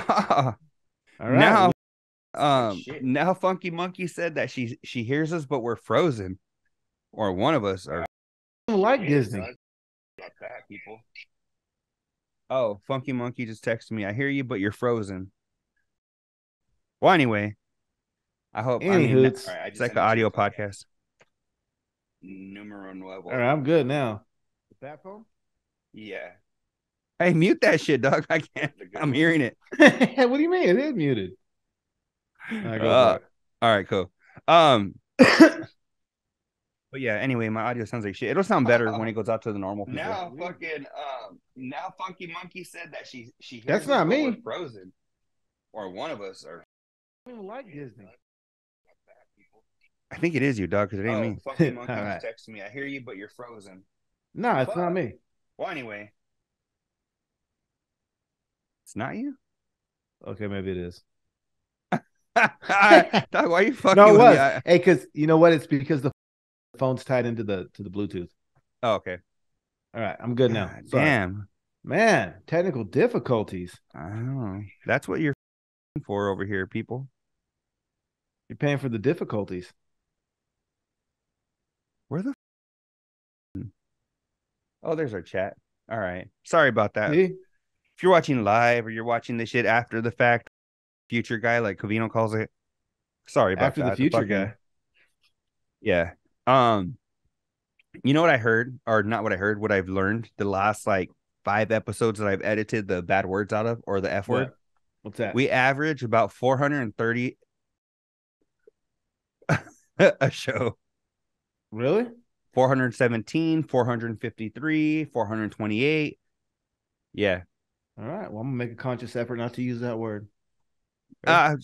All right. Now Funky Monkey said that she hears us, but we're frozen. Or one of us are. I don't like Disney. About that, people. Oh, Funky Monkey just texted me. I hear you, but you're frozen. Well, anyway, I hope. Hoots. It's like an audio podcast. Numero nuevo. All right, I'm good now. The bat phone? Yeah. Hey, mute that shit, dog. I can't. I'm hearing it. What do you mean? It is muted. All right, go for it. All right, cool. But yeah, anyway, my audio sounds like shit. It'll sound better when it goes out to the normal people. Now Funky Monkey said that she hears That's not me. Frozen. Or one of us are. I don't like Disney. I think it is you, dog, because it ain't me. Funky Monkey All right. just texted me. I hear you, but you're frozen. No, it's not me. Well, anyway. It's not you? Okay, maybe it is. Dog, why are you fucking No, it with was. me? Hey, because you know what? It's because the phone's tied into the Bluetooth. Oh, okay. All right, I'm good now. God, Sorry. damn. Man, technical difficulties. I don't know. That's what you're for over here, people. You're paying for the difficulties. Where the Oh, there's our chat. All right. Sorry about that. See? If you're watching live or you're watching this shit after the fact, future guy, like Covino calls it. Sorry about After that. the future guy. Yeah. You know what I heard, or not what I heard, what I've learned the last like 5 episodes that I've edited the bad words out of, or the F word. What's that? We average about 430 a show. Really? 417, 453, 428. Yeah. All right. Well, I'm gonna make a conscious effort not to use that word. I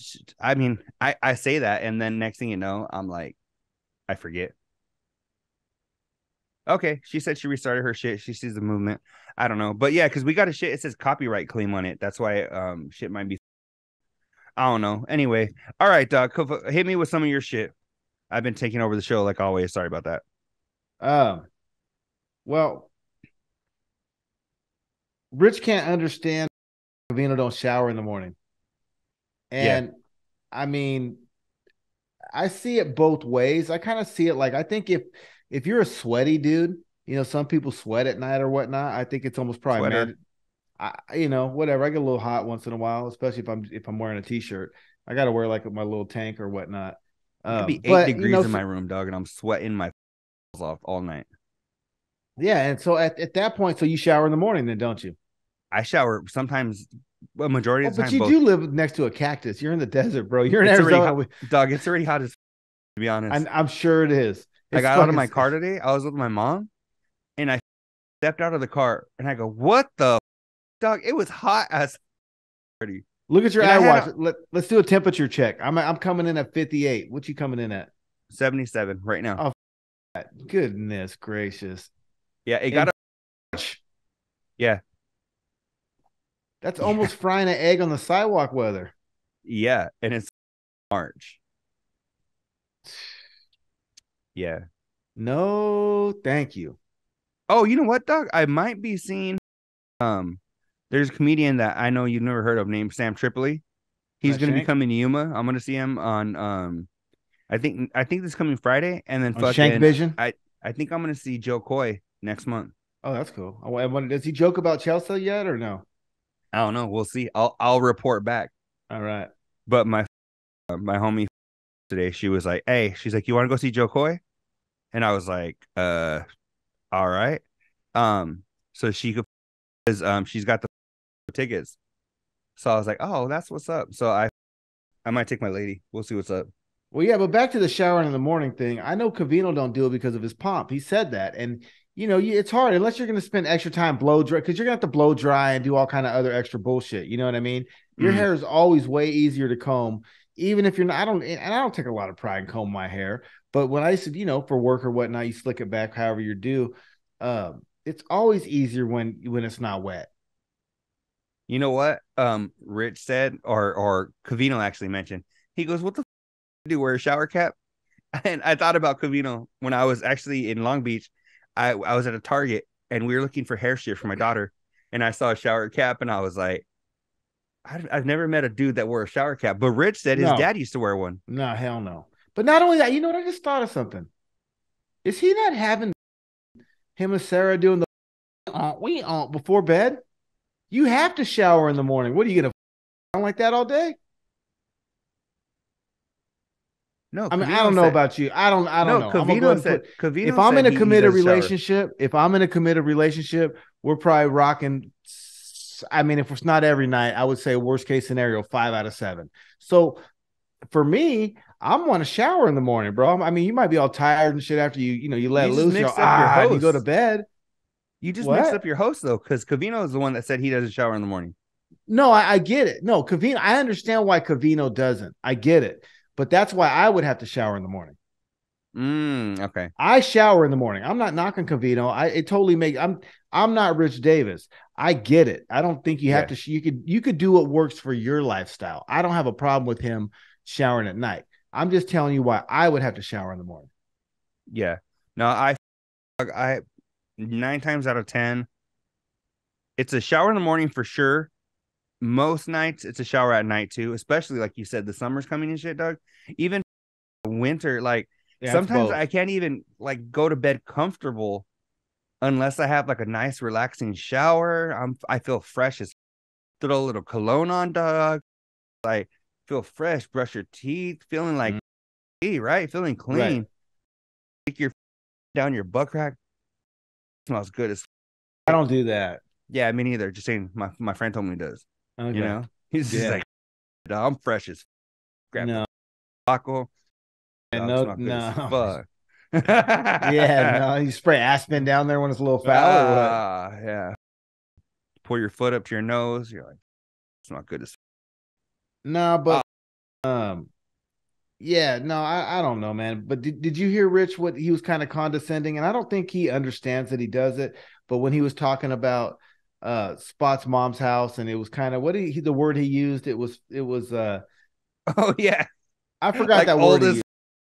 mean, I say that, and then next thing you know, I'm like, I forget. Okay, she said she restarted her shit. She sees the movement. I don't know, but yeah, because we got a shit. It says copyright claim on it. That's why shit might be. I don't know. Anyway, all right, Doc, hit me with some of your shit. I've been taking over the show like always. Sorry about that. Well, Rich can't understand Vino don't shower in the morning. And I mean, I see it both ways. I kind of see it like, I think if you're a sweaty dude, you know, some people sweat at night or whatnot. I think it's almost probably whatever. I get a little hot once in a while, especially if I'm wearing a t-shirt. I got to wear like my little tank or whatnot. It could be 8 degrees in my room, dog, and I'm sweating my off all night. Yeah, and so at that point, so you shower in the morning, then don't you? I shower sometimes. A majority of the time, but you do live next to a cactus. You're in the desert, bro. You're in Arizona, dog. It's already hot as to be honest. I'm sure it is. I got out of my car today. I was with my mom, and I stepped out of the car, and I go, "What the dog?" It was hot as. Look at your iWatch. Let's do a temperature check. I'm coming in at 58. What you coming in at? 77 right now. Oh, goodness gracious! Yeah, it got a. Yeah. That's almost frying an egg on the sidewalk weather. Yeah, and it's March. Yeah. No, thank you. Oh, you know what, Doc? I might be seeing there's a comedian that I know you've never heard of named Sam Tripoli. He's going to be coming to Yuma. I'm going to see him on I think this coming Friday, and then on Shank Vision. I think I'm going to see Joe Coy next month. Oh, that's cool. Does he joke about Chelsea yet or no? I don't know. We'll see. I'll report back. All right. But my homie today, she was like, "Hey," she's like, "You want to go see Joe Coy?" And I was like, "All right." so she could, because she's got the tickets. So I was like, oh, that's what's up. So I might take my lady. We'll see what's up. Well, yeah, but back to the showering in the morning thing. I know Covino don't do it because of his pomp. He said that, and it's hard unless you're going to spend extra time blow dry, because you're going to have to blow dry and do all kind of other extra bullshit. You know what I mean? Your hair is always way easier to comb, even if you're not. I don't take a lot of pride in combing my hair, but when I used to, for work or whatnot, you slick it back however you do. It's always easier when it's not wet. You know what? Rich said, or Covino actually mentioned. He goes, "What the do? Wear a shower cap?" And I thought about Covino when I was actually in Long Beach. I was at a Target and we were looking for hair shear for my daughter, and I saw a shower cap, and I was like, I've never met a dude that wore a shower cap. But Rich said his dad used to wear one. No, hell no. But not only that, you know what? I just thought of something. Is he not having him and Sarah doing the before bed? You have to shower in the morning. What are you gonna like that all day? No, I mean, I don't know about you. I don't know. Covino said, if I'm in a committed relationship, we're probably rocking. I mean, if it's not every night, I would say worst case scenario, 5 out of 7. So for me, I'm want to shower in the morning, bro. I mean, you might be all tired and shit after you let loose. You go to bed. You just mixed up your host though, because Covino is the one that said he doesn't shower in the morning. No, I get it. No, Covino. I understand why Covino doesn't. I get it. But that's why I would have to shower in the morning. Okay. I shower in the morning. I'm not knocking Covino. It totally makes. I'm not Rich Davis. I get it. I don't think you have to. You could do what works for your lifestyle. I don't have a problem with him showering at night. I'm just telling you why I would have to shower in the morning. Yeah. No, I 9 times out of 10, it's a shower in the morning for sure. Most nights it's a shower at night too, especially like you said, the summer's coming and shit, Doug. Even winter, like sometimes I can't even like go to bed comfortable unless I have like a nice relaxing shower. I feel fresh as throw a little cologne on, dog. I feel fresh, brush your teeth, feeling like right, feeling clean. Right. Take your down your butt crack. Smells good as. I don't do that. Yeah, me neither. Just saying, my friend told me he does. Okay. He's just like, I'm fresh as grab no. Taco. No. Fuck. Yeah, no. You spray Aspen down there when it's a little foul or what? Yeah. Pour your foot up to your nose. You're like, it's not good as. No, but yeah, no, I don't know, man. But did you hear Rich what he was kind of condescending? And I don't think he understands that he does it. But when he was talking about Spot's mom's house, and it was kind of the word he used. It was oh yeah, I forgot like that word.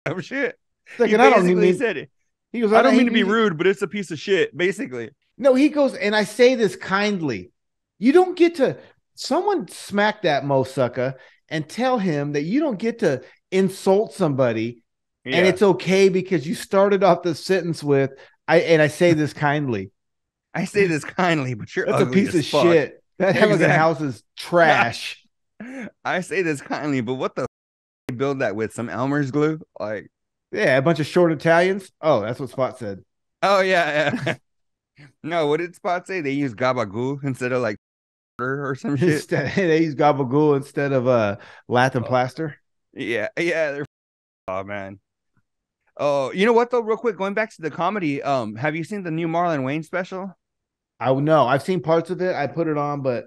Oh shit! Like, I don't mean said it. He goes, I don't mean to be rude, but it's a piece of shit, basically. No, he goes, and I say this kindly. You don't get to someone smack that Mo sucker and tell him that you don't get to insult somebody, and it's okay because you started off the sentence with I say this kindly. I say this kindly, but you're that's ugly a piece of fuck. shit. That house is trash. I say this kindly, but what the build that with some Elmer's glue? Like, yeah, a bunch of short Italians. Oh, that's what Spot said. Oh yeah. No, what did Spot say? They use gabagool instead of like or some shit. They use gabagool instead of Latin plaster. Yeah, they're. Oh man. Oh, you know what though? Real quick, going back to the comedy. Have you seen the new Marlon Wayne special? I know. I've seen parts of it. I put it on, but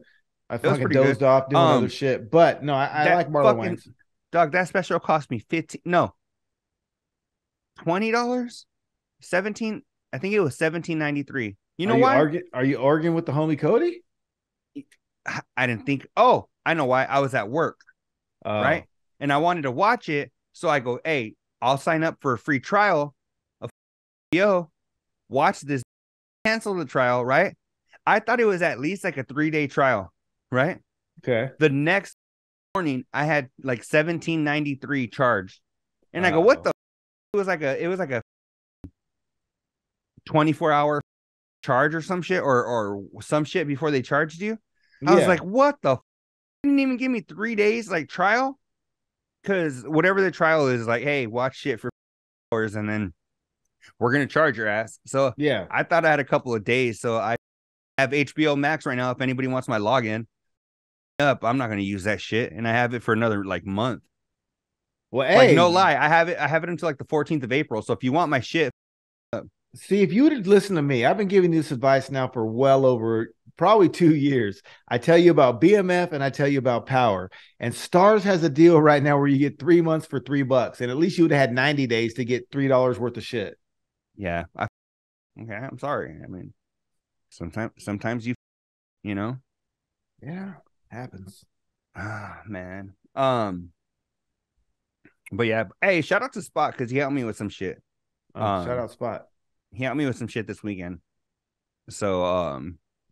I fucking dozed off doing other shit. But no, I like Marlon Wayne's. Dog, that special cost me $20. $17. I think it was $17.93. You know why? Are you arguing with the homie Cody? I didn't think. Oh, I know why. I was at work, right? And I wanted to watch it, so I go, "Hey, I'll sign up for a free trial of watch this, cancel the trial, right?" I thought it was at least like a 3-day trial, right? Okay. The next morning, I had like $17.93 charged, and I go, "What the?" It was like a 24-hour charge or some shit, or some shit before they charged you. I was like, "What the?" Didn't even give me 3 days like trial, because whatever the trial is, like, hey, watch shit for hours, and then we're gonna charge your ass. So yeah, I thought I had a couple of days, so I have HBO Max right now. If anybody wants my login, I'm not going to use that shit, and I have it for another like month. Well, Like hey, no lie, I have it until like the 14th of April. So if you want my shit, see, if you would have listened to me, I've been giving you this advice now for well over probably 2 years. I tell you about BMF and I tell you about Power. And Stars has a deal right now where you get 3 months for $3, and at least you would have had 90 days to get $3 worth of shit. yeah. Okay, I'm sorry. I mean, sometimes you know, Yeah, happens. ah man. But yeah, hey, shout out to Spot because he helped me with some shit. Shout out Spot. He helped me with some shit this weekend. So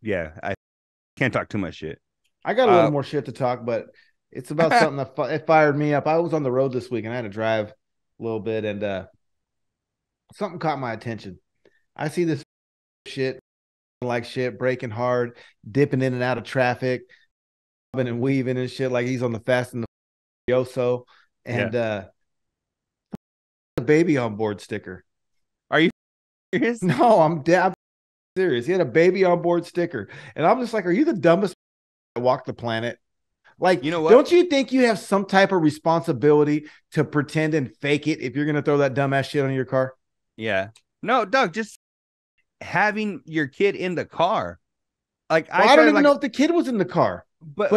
yeah, I can't talk too much shit. I got a little more shit to talk, but it's about something that it fired me up. I was on the road this week and I had to drive a little bit, and something caught my attention. I see this shit like shit, braking hard, dipping in and out of traffic, and weaving and shit like he's on the Fast and the Furioso, and a baby on board sticker. Are you serious? No, I'm serious. He had a baby on board sticker, and I'm just like, are you the dumbest that walked the planet? Like, you know what? Don't you think you have some type of responsibility to pretend and fake it if you're gonna throw that dumbass shit on your car? Yeah. No, Doug, just having your kid in the car. Like I don't even know if the kid was in the car. But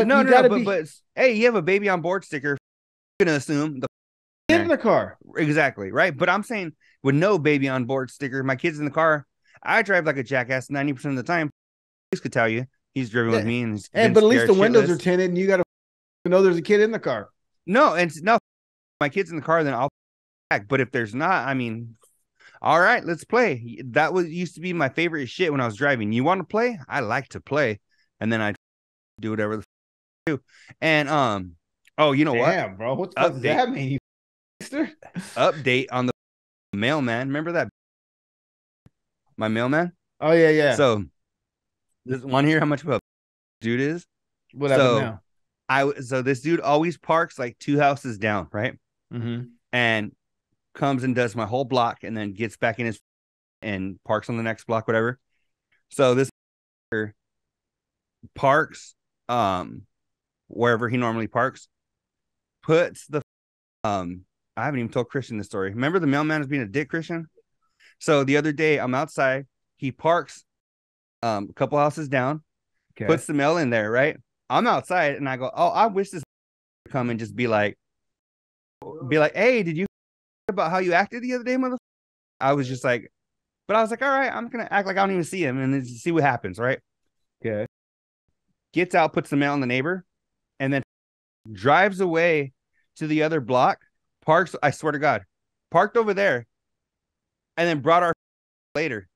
hey, you have a baby on board sticker. I'm gonna assume the kid in the car. Exactly, right? But I'm saying with no baby on board sticker, my kid's in the car. I drive like a jackass 90% of the time. He could tell you he's driven with me, and but at least the windows are tinted, and you got to know there's a kid in the car. No, my kid's in the car, then I'll back. But if there's not, I mean, all right, let's play. That used to be my favorite shit when I was driving. You want to play? I like to play, and then I do whatever the do. And oh, you know what? Damn, bro, what the fuck does that mean? Update on the mailman. Remember that? My mailman. Oh yeah. So, this one here, how much of a dude is? What happened now? So this dude always parks like 2 houses down, right? Mm-hmm. And comes and does my whole block, and then gets back in his and parks on the next block, whatever. So this parks wherever he normally parks, puts the I haven't even told Christian this story. Remember the mailman is being a dick, Christian? So the other day I'm outside, he parks a couple houses down, puts the mail in there, right? I'm outside and I go, oh, I wish this would come and just be like, hey, did you about how you acted the other day, mother? I was just like, but I was like, all right, I'm gonna act like I don't even see him and then see what happens, right? Okay. Gets out, puts the mail on the neighbor, and then drives away to the other block, parks, I swear to God, parked over there, and then brought our later.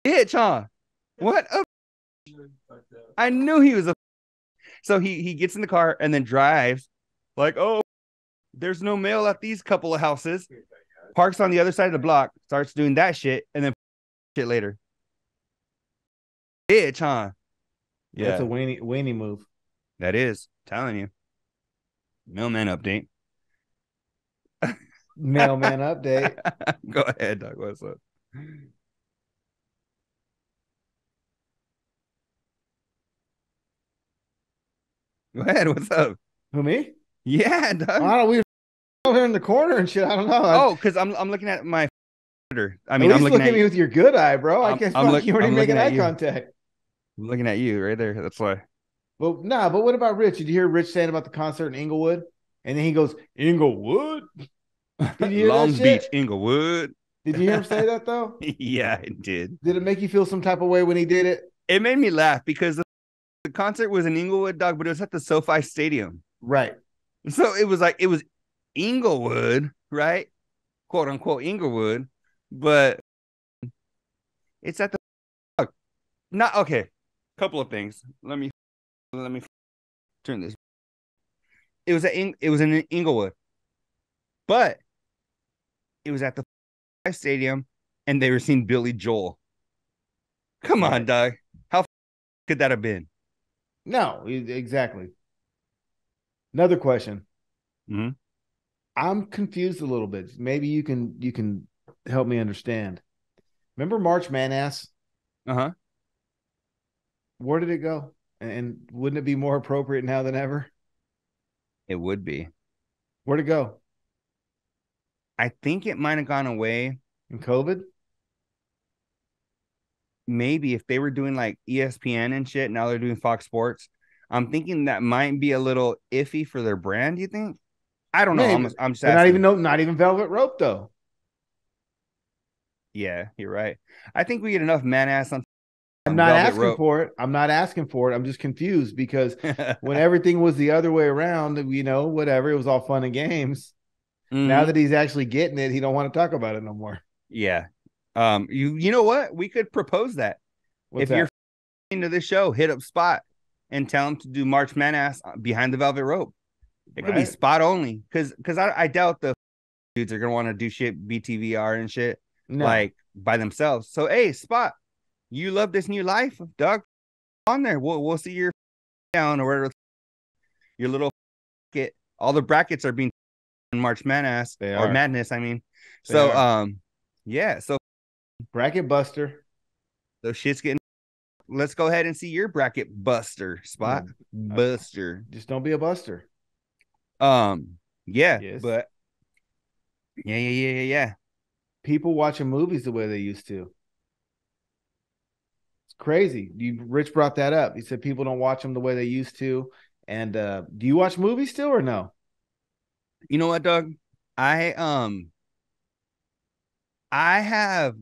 Bitch, huh? What a I knew he was a so he gets in the car and then drives like, oh, there's no mail at these couple of houses, parks on the other side of the block, starts doing that shit, and then shit later. Bitch, huh? Yeah, that's a weenie move. That is, telling you. Mailman update. Mailman update. Go ahead, Doug. What's up? Go ahead. What's up? Who, me? Yeah, Doug. I don't know. We over here in the corner and shit. I don't know. Because I'm looking at my. I mean, at least look at me with your good eye, bro. I guess you weren't making eye contact. I'm looking at you right there. That's why. Well, nah, but what about Rich? Did you hear Rich saying about the concert in Inglewood? And then he goes, Inglewood? Did you hear Long that shit? Beach, Inglewood. Did you hear him say that, though? Yeah, it did. Did it make you feel some type of way when he did it? It made me laugh because the concert was in Inglewood, Dog, but it was at the SoFi Stadium. Right. So it was Inglewood, right? Quote unquote Inglewood, but it's at the not okay. Couple of things. Let me turn this. It was in Inglewood, but it was at the stadium, and they were seeing Billy Joel. Come on, Doug. How could that have been? No, exactly. Another question. Mm-hmm. I'm confused a little bit. Maybe you can help me understand. Remember March Manass? Uh-huh. Where did it go? And wouldn't it be more appropriate now than ever? It would be. Where'd it go? I think it might have gone away. In COVID? Maybe if they were doing like ESPN and shit, now they're doing Fox Sports. I'm thinking that might be a little iffy for their brand. You think? I don't know. I'm just asking. Not even Velvet Rope though. Yeah, you're right. I think we get enough man ass on. I'm not asking for it. I'm not asking for it. I'm just confused because when everything was the other way around, whatever, it was all fun and games. Mm-hmm. Now that he's actually getting it, he don't want to talk about it no more. Yeah. You know what? We could propose that. If you're into this show, hit up Spot and tell him to do March Man-Ass behind the velvet rope. It could be Spot only. Because I doubt the dudes are gonna want to do shit BTVR and shit like by themselves. So hey, Spot, you love this new life, Doug. On there. We'll see your down or whatever. Your little bracket. All the brackets are being March Man-Ass or Madness, I mean. Yeah, so bracket buster. Those shit's getting. Let's go ahead and see your bracket buster, Spot. Buster. Just don't be a buster. Yeah, yes. But yeah. People watching movies the way they used to. It's crazy. Rich brought that up. He said people don't watch them the way they used to. And do you watch movies still or no? You know what, Doug? I have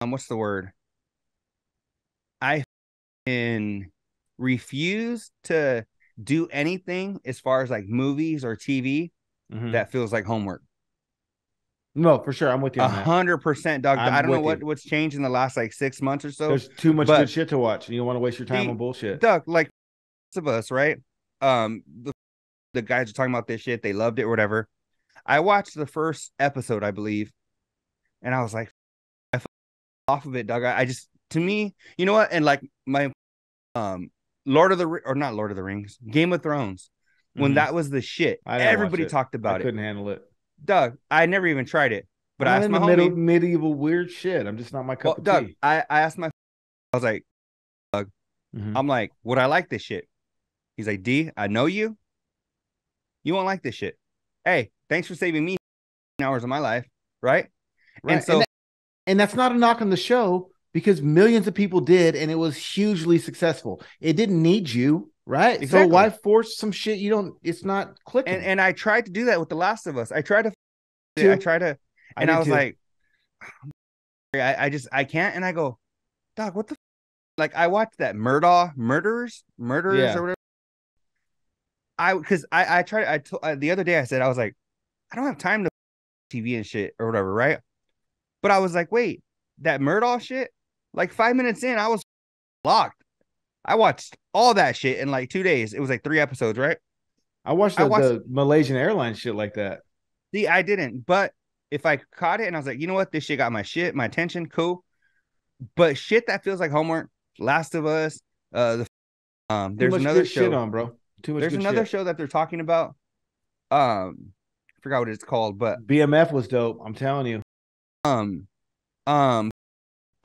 what's the word? I refuse to do anything as far as like movies or TV that feels like homework. No, for sure. I'm with you. 100%, Doug. I don't know what's changed in the last like 6 months or so. There's too much good shit to watch. You don't want to waste your time on bullshit. Doug, like of us, right? The guys are talking about this shit. They loved it or whatever. I watched the first episode, I believe, and I was like, I fell off of it, Doug. I just, to me, you know what? And like my not Lord of the Rings, Game of Thrones, when that was the shit, everybody talked about it. I couldn't handle it. Doug, I never even tried it, but I asked my homie, medieval weird shit. I'm just not my cup of Doug, tea. I asked I was like, Doug, I'm like, would I like this shit? He's like, D, I know you. You won't like this shit. Hey, thanks for saving me hours of my life, right? And so, and that's not a knock on the show because millions of people did, and it was hugely successful. It didn't need you, right? Exactly. So why force some shit you don't? It's not clicking. And I tried to do that with The Last of Us. I tried to, and I was like, I can't. And I go, Dog, what the? Like I watched that murders or whatever. I tried. The other day I said I was like, I don't have time to TV and shit or whatever, right? But I was like, wait, that Murdoch shit. Like 5 minutes in, I was locked. I watched all that shit in like 2 days. It was like 3 episodes, right? I watched the Malaysian Airlines shit like that. See, I didn't, but if I caught it and I was like, you know what, this shit got my attention, cool. But shit that feels like homework, Last of Us, there's another show shit on, bro. There's another show that they're talking about. I forgot what it's called, but BMF was dope. I'm telling you.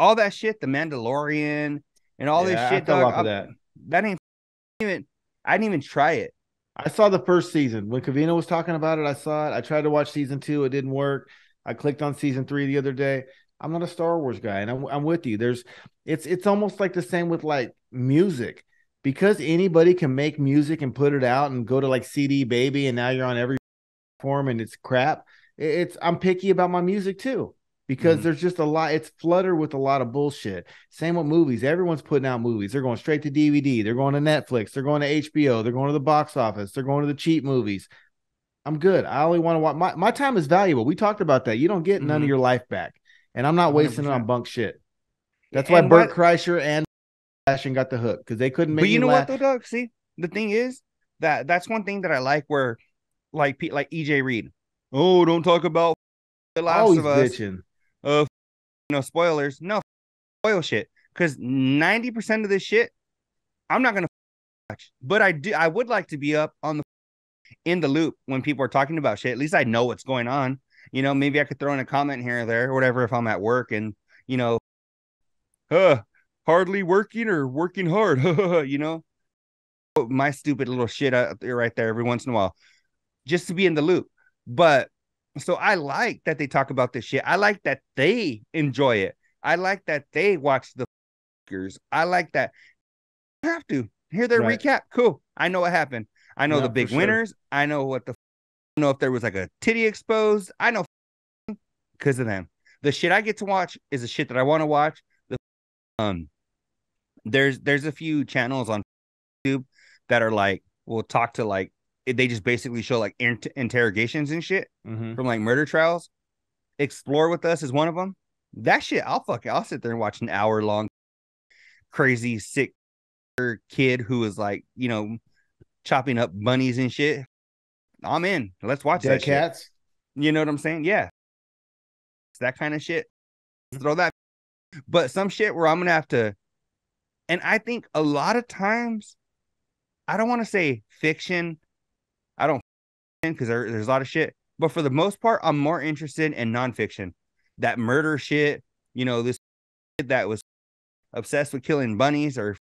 All that shit, The Mandalorian and all this shit. I fell off of that. That ain't even. I didn't even try it. I saw the first season when Cavino was talking about it. I saw it. I tried to watch season 2. It didn't work. I clicked on season 3 the other day. I'm not a Star Wars guy, and I'm with you. It's almost like the same with like music. Because anybody can make music and put it out and go to like CD Baby, and now you're on every platform and it's crap. I'm picky about my music too, because there's just a lot. It's flooded with a lot of bullshit. Same with movies. Everyone's putting out movies. They're going straight to DVD. They're going to Netflix. They're going to HBO. They're going to the box office. They're going to the cheap movies. I'm good. I only want to watch. My time is valuable. We talked about that. You don't get none of your life back, and I'm not wasting it on bunk shit. That's why Bert Kreischer and got the hook, because they couldn't make. But you know what though, Doug? See, the thing is that's one thing that I like, where like EJ Reed. Oh, don't talk about The Last of Us. Bitching. Spoilers. No, spoil shit. Because 90% of this shit, I'm not gonna watch. But I would like to be up on in the loop when people are talking about shit. At least I know what's going on. Maybe I could throw in a comment here or there or whatever if I'm at work and hardly working or working hard, you know, my stupid little shit out there right there every once in a while, just to be in the loop. But so I like that they talk about this shit. I like that they enjoy it. I like that they watch the fuckers. I like that. I have to hear their recap. Cool. I know what happened. I know the big winners. I know what the I know if there was like a titty exposed. I know because of them. The shit I get to watch is the shit that I want to watch. There's a few channels on YouTube that are like will talk to like they just basically show like interrogations and shit from like murder trials. Explore with Us is one of them. That shit, I'll sit there and watch an hour long crazy sick kid who is like, you know, chopping up bunnies and shit. I'm in. Let's watch Dead that cats. Shit. You know what I'm saying? Yeah. It's that kind of shit. Throw that. But some shit where I'm gonna have to, and I think a lot of times, I don't want to say fiction. I don't because there's a lot of shit. But for the most part, I'm more interested in nonfiction. That murder shit, you know, this kid that was obsessed with killing bunnies or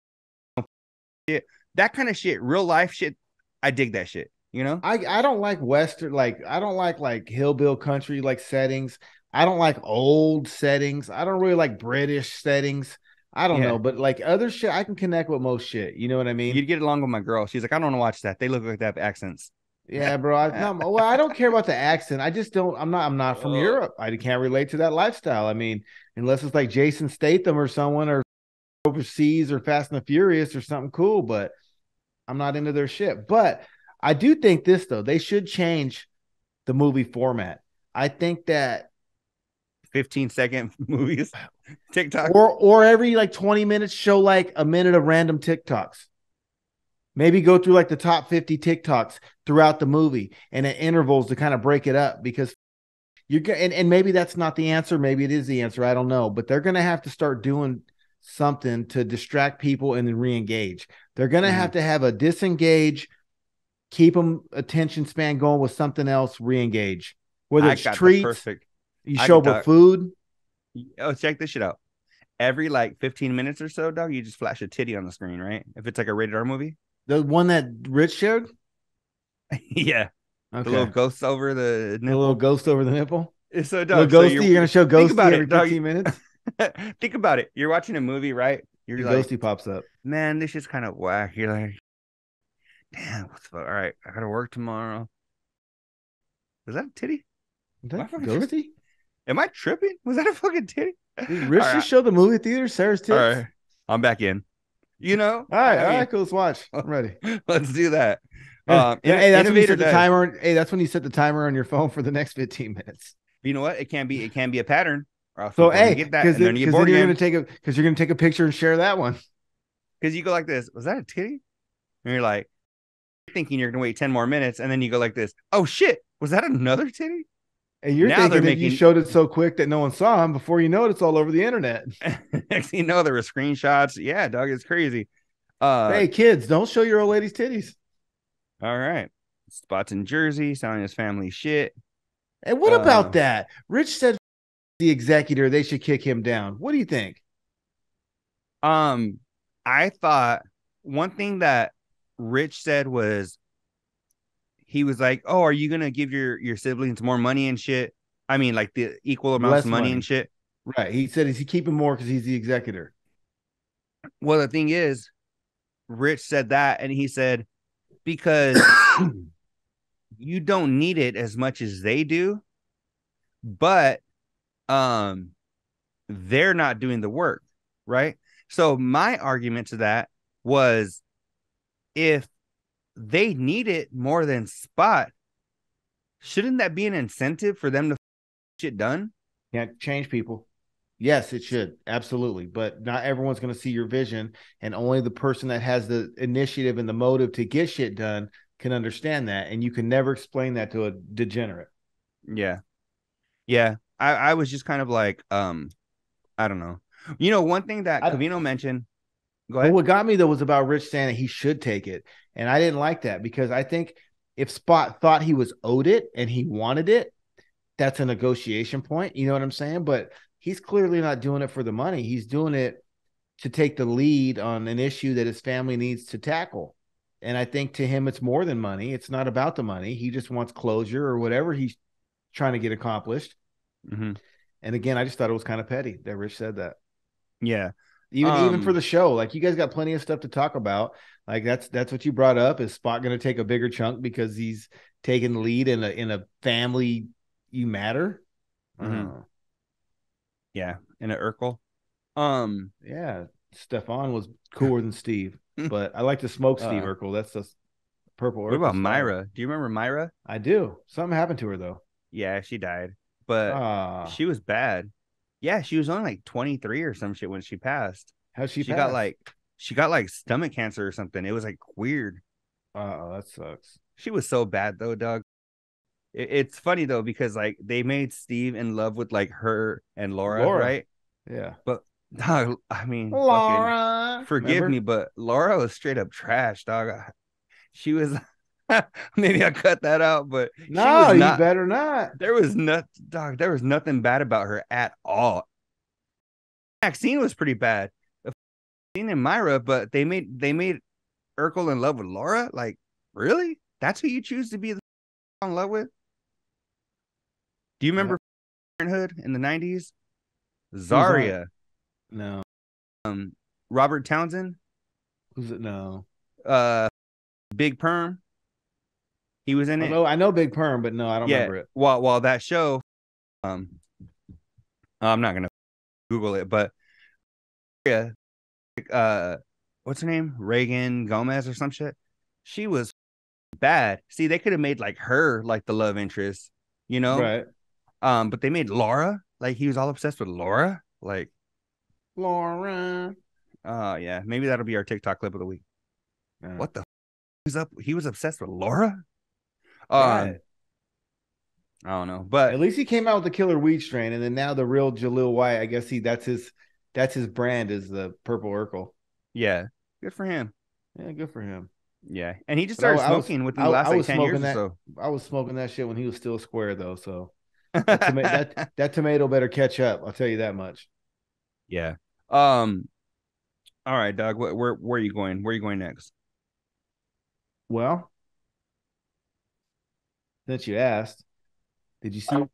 shit, that kind of shit, real life shit. I dig that shit, you know? I don't like Western, like, I don't like hillbilly country, like settings. I don't like old settings. I don't really like British settings. I don't know, but like other shit, I can connect with most shit. You know what I mean? You'd get along with my girl. She's like, I don't want to watch that. They look like they have accents. Yeah, bro. I don't care about the accent. I just don't. I'm not from Europe. I can't relate to that lifestyle. I mean, unless it's like Jason Statham or someone, or overseas, or Fast and the Furious or something cool. But I'm not into their shit. But I do think this though. They should change the movie format. I think that 15-second movies, TikTok, or every like 20 minutes show like a minute of random TikToks. Maybe go through like the top 50 TikToks throughout the movie and at intervals to kind of break it up, because and maybe that's not the answer. Maybe it is the answer. I don't know, but they're going to have to start doing something to distract people and then re-engage. They're going to have a disengage, keep them attention span going with something else, re-engage. Whether it's treats, you show up with food. Oh, check this shit out. Every like 15 minutes or so, dog, you just flash a titty on the screen, right? If it's like a rated R movie. The one that Rich showed? Yeah. Okay. The little ghost over the nipple. The little ghost over the nipple? It's so dope. Little ghosty, you're going to show ghosty every 15 minutes? Think about it. You're watching a movie, right? You're like, ghosty pops up. Man, this is kind of whack. You're like, damn, what's the fuck? All right, I got to work tomorrow. Was that a titty? Is that ghosty? Am I tripping? Was that a fucking titty? Dude, Rich just showed the movie theater, Sarah's tits. All right, I'm back in. You know, all right, cool. Let's watch. I'm ready. Let's do that. Hey, that's when you set the timer. Hey, that's when you set the timer on your phone for the next 15 minutes. You know what? It can be a pattern. So hey, because you're gonna take a picture and share that one. Because you go like this. Was that a titty? And you're like thinking you're gonna wait 10 more minutes, and then you go like this. Oh shit! Was that another titty? And you're thinking that you showed it so quick that no one saw him. Before you know it, it's all over the internet. Next thing you know, there were screenshots. Yeah, dog, it's crazy. Hey, kids, don't show your old lady's titties. All right. Spots in Jersey, selling his family shit. And what about that? Rich said the executor, they should kick him down. What do you think? I thought one thing that Rich said was, he was like, oh, are you going to give your siblings more money and shit? I mean, like the equal amounts of money and shit. Right. He said, is he keeping more because he's the executor? Well, the thing is, Rich said that, and he said, because you don't need it as much as they do, but they're not doing the work, right? So my argument to that was, if they need it more than Spot, shouldn't that be an incentive for them to shit done? Can't change people. Yes, it should. Absolutely. But not everyone's going to see your vision. And only the person that has the initiative and the motive to get shit done can understand that. And you can never explain that to a degenerate. Yeah. Yeah. I was just kind of like, I don't know. You know, one thing that Covino mentioned. Go ahead. Well, what got me though was about Rich saying that he should take it. And I didn't like that, because I think if Spot thought he was owed it and he wanted it, that's a negotiation point. You know what I'm saying? But he's clearly not doing it for the money. He's doing it to take the lead on an issue that his family needs to tackle. And I think to him, it's more than money. It's not about the money. He just wants closure or whatever he's trying to get accomplished. Mm-hmm. And again, I just thought it was kind of petty that Rich said that. Yeah. Even for the show, like you guys got plenty of stuff to talk about. Like that's what you brought up. Is Spot going to take a bigger chunk because he's taking the lead in a family you matter? Mm-hmm. Yeah, in an Urkel. Yeah, Stefan was cooler than Steve, but I like to smoke Steve Urkel. That's the purple. What about Myra? Do you remember Myra? I do. Something happened to her though. Yeah, she died, but she was bad. Yeah, she was only like 23 or some shit when she passed. How'd she pass? She got like stomach cancer or something. It was like weird. Oh, that sucks. She was so bad though, Doug. It's funny though because like they made Steve in love with like her and Laura. Right? Yeah. But dog, I mean, Laura, forgive me, but Laura was straight up trash, dog. She was. Maybe I cut that out, but no, you better not. There was nothing bad about her at all. Maxine was pretty bad. Maxine and Myra, but they made Urkel in love with Laura. Like, really? That's who you choose to be in love with? Do you remember Parenthood in the 90s? Zarya. No. Robert Townsend. Who's it? No. Big Perm. He was in it. I know Big Perm, but no, I don't remember it. While that show, I'm not gonna Google it, but what's her name? Reagan Gomez or some shit. She was bad. See, they could have made like her like the love interest, you know? Right. But they made Laura like he was all obsessed with Laura, like Laura. Yeah, maybe that'll be our TikTok clip of the week. Yeah. What the he was obsessed with Laura? Right. I don't know, but at least he came out with the killer weed strain, and then now the real Jaleel White. I guess that's his brand is the Purple Urkel. Yeah, good for him. Yeah, good for him. Yeah, and he just started smoking within the last like 10 years or so. I was smoking that shit when he was still square though, so that tomato better catch up. I'll tell you that much. Yeah. All right, Doug. Where are you going? Where are you going next? Well, since you asked, did you see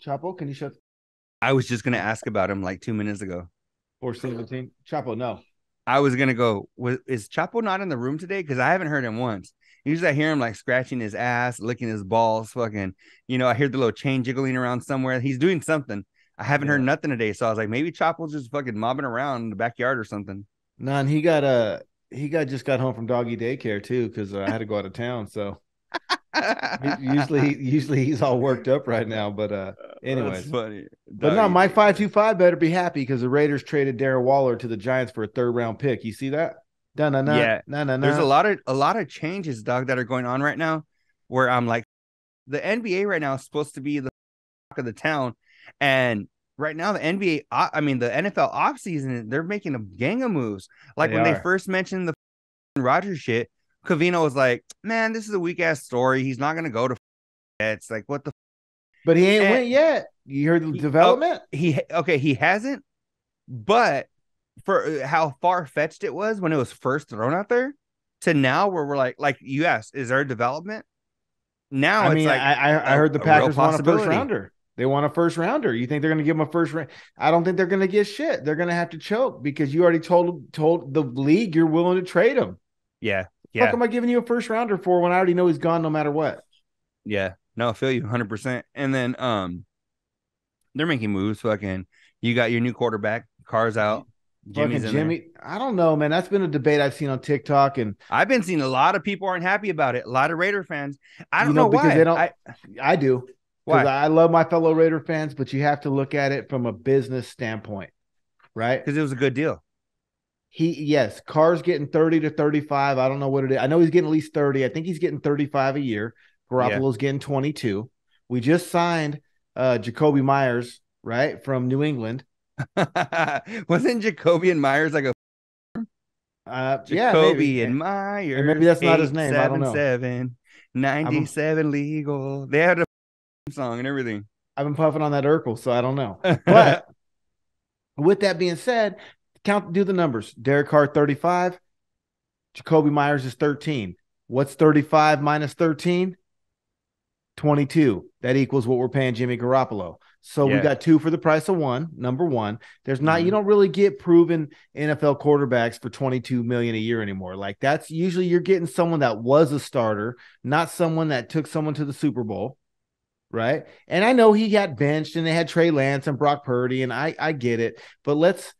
Chapo? Can you shut? I was just gonna ask about him like 2 minutes ago. 417. Chapo, no. I was gonna go. Is Chapo not in the room today? Because I haven't heard him once. Usually I hear him like scratching his ass, licking his balls, fucking. I hear the little chain jiggling around somewhere. He's doing something. I haven't heard nothing today, so I was like, maybe Chapo's just fucking mobbing around in the backyard or something. None. He just got home from doggy daycare too because I had to go out of town. So usually he's all worked up right now. But anyways, that's funny. But no, my 525 better be happy because the Raiders traded Darren Waller to the Giants for a 3rd round pick. You see that? Yeah. There's a lot of changes, dog, that are going on right now. Where I'm like, the NBA right now is supposed to be the talk of the town, and right now the NBA, the NFL offseason, they're making a gang of moves. Like they first mentioned the Rodgers shit, Covino was like, "Man, this is a weak ass story. He's not gonna go to." It's like, what the? But he ain't went yet. You heard the development? He hasn't. But for how far fetched it was when it was first thrown out there, to now where we're like you asked, is there a development? Now I heard the Packers want a 1st rounder. They want a 1st rounder. You think they're going to give him a 1st round? I don't think they're going to get shit. They're going to have to choke because you already told the league you're willing to trade him. Yeah. What the fuck am I giving you a 1st rounder for when I already know he's gone no matter what? Yeah. No, I feel you 100%. And then they're making moves. Fucking, you got your new quarterback. Carr's out. Jimmy's in Jimmy. there. I don't know, man. That's been a debate I've seen on TikTok, and I've been seeing a lot of people aren't happy about it. A lot of Raider fans. I don't know why. Because they don't. I do. Why? I love my fellow Raider fans, but you have to look at it from a business standpoint, right? Because it was a good deal. Carr's getting 30 to 35. I don't know what it is. I know he's getting at least 30. I think he's getting 35 a year. Garoppolo's getting 22. We just signed Jacoby Myers, right, from New England. Wasn't Jacoby and Myers like a Jacoby and Myers? And maybe that's not his name. I don't know. 97 legal. They had a song and everything. I've been puffing on that Urkel, so I don't know. But with that being said, do the numbers. Derek Carr 35, Jacoby Myers is 13. What's 35 minus 13? 22. That equals what we're paying Jimmy Garoppolo. So we got 2 for the price of 1. Number 1, there's not, you don't really get proven NFL quarterbacks for $22 million a year anymore. Like that's usually you're getting someone that was a starter, not someone that took someone to the Super Bowl. Right. And I know he got benched and they had Trey Lance and Brock Purdy, and I get it. But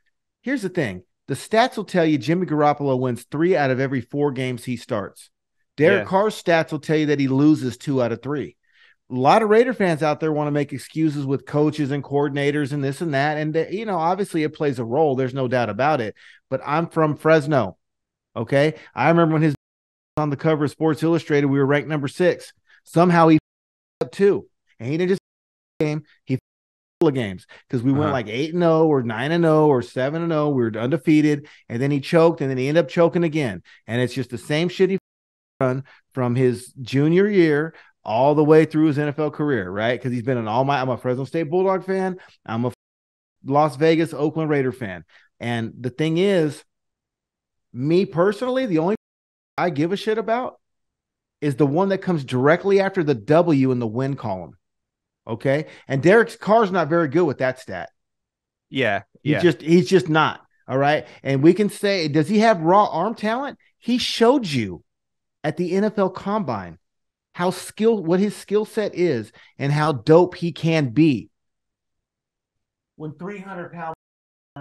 here's the thing. The stats will tell you Jimmy Garoppolo wins 3 out of every 4 games he starts. Derek Carr's stats will tell you that he loses 2 out of 3. A lot of Raider fans out there want to make excuses with coaches and coordinators and this and that. And, obviously it plays a role. There's no doubt about it. But I'm from Fresno. Okay. I remember when his on the cover of Sports Illustrated, we were ranked number 6. Somehow he up 2. And he didn't just game. He of games because we went like 8-0 or 9-0 or 7-0. We were undefeated. And then he choked and then he ended up choking again. And it's just the same shit he run from his junior year all the way through his NFL career, right? Because he's been I'm a Fresno State Bulldog fan. I'm a Las Vegas, Oakland Raider fan. And the thing is, me personally, the only I give a shit about is the one that comes directly after the W in the win column. Okay. And Derek Carr's not very good with that stat. Yeah. He's just not. All right. And we can say, does he have raw arm talent? He showed you at the NFL Combine what his skill set is and how dope he can be. When 300-pound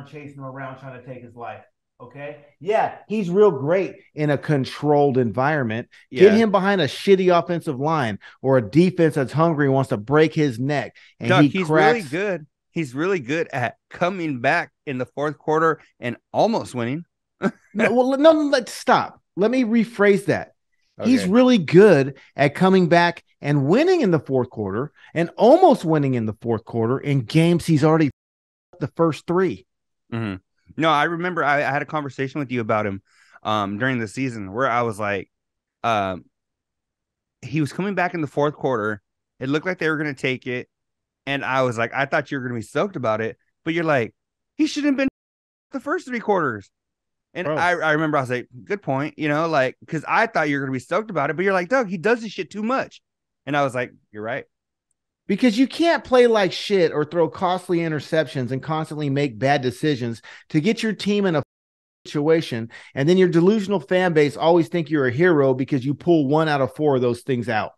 chasing him around trying to take his life. Okay. Yeah, he's real great in a controlled environment. Get him behind a shitty offensive line or a defense that's hungry and wants to break his neck. And Doug, he's really good. He's really good at coming back in the fourth quarter and almost winning. Let's stop. Let me rephrase that. Okay. He's really good at coming back and winning in the fourth quarter and almost winning in the fourth quarter in games he's already the first 3. Mm-hmm. No, I remember I had a conversation with you about him during the season where I was like, he was coming back in the fourth quarter. It looked like they were going to take it. And I was like, I thought you were going to be stoked about it. But you're like, he shouldn't have been the first 3 quarters. And I remember I was like, good point, because I thought you were going to be stoked about it. But you're like, Doug, he does this shit too much. And I was like, you're right. Because you can't play like shit or throw costly interceptions and constantly make bad decisions to get your team in a situation. And then your delusional fan base always think you're a hero because you pull 1 out of 4 of those things out.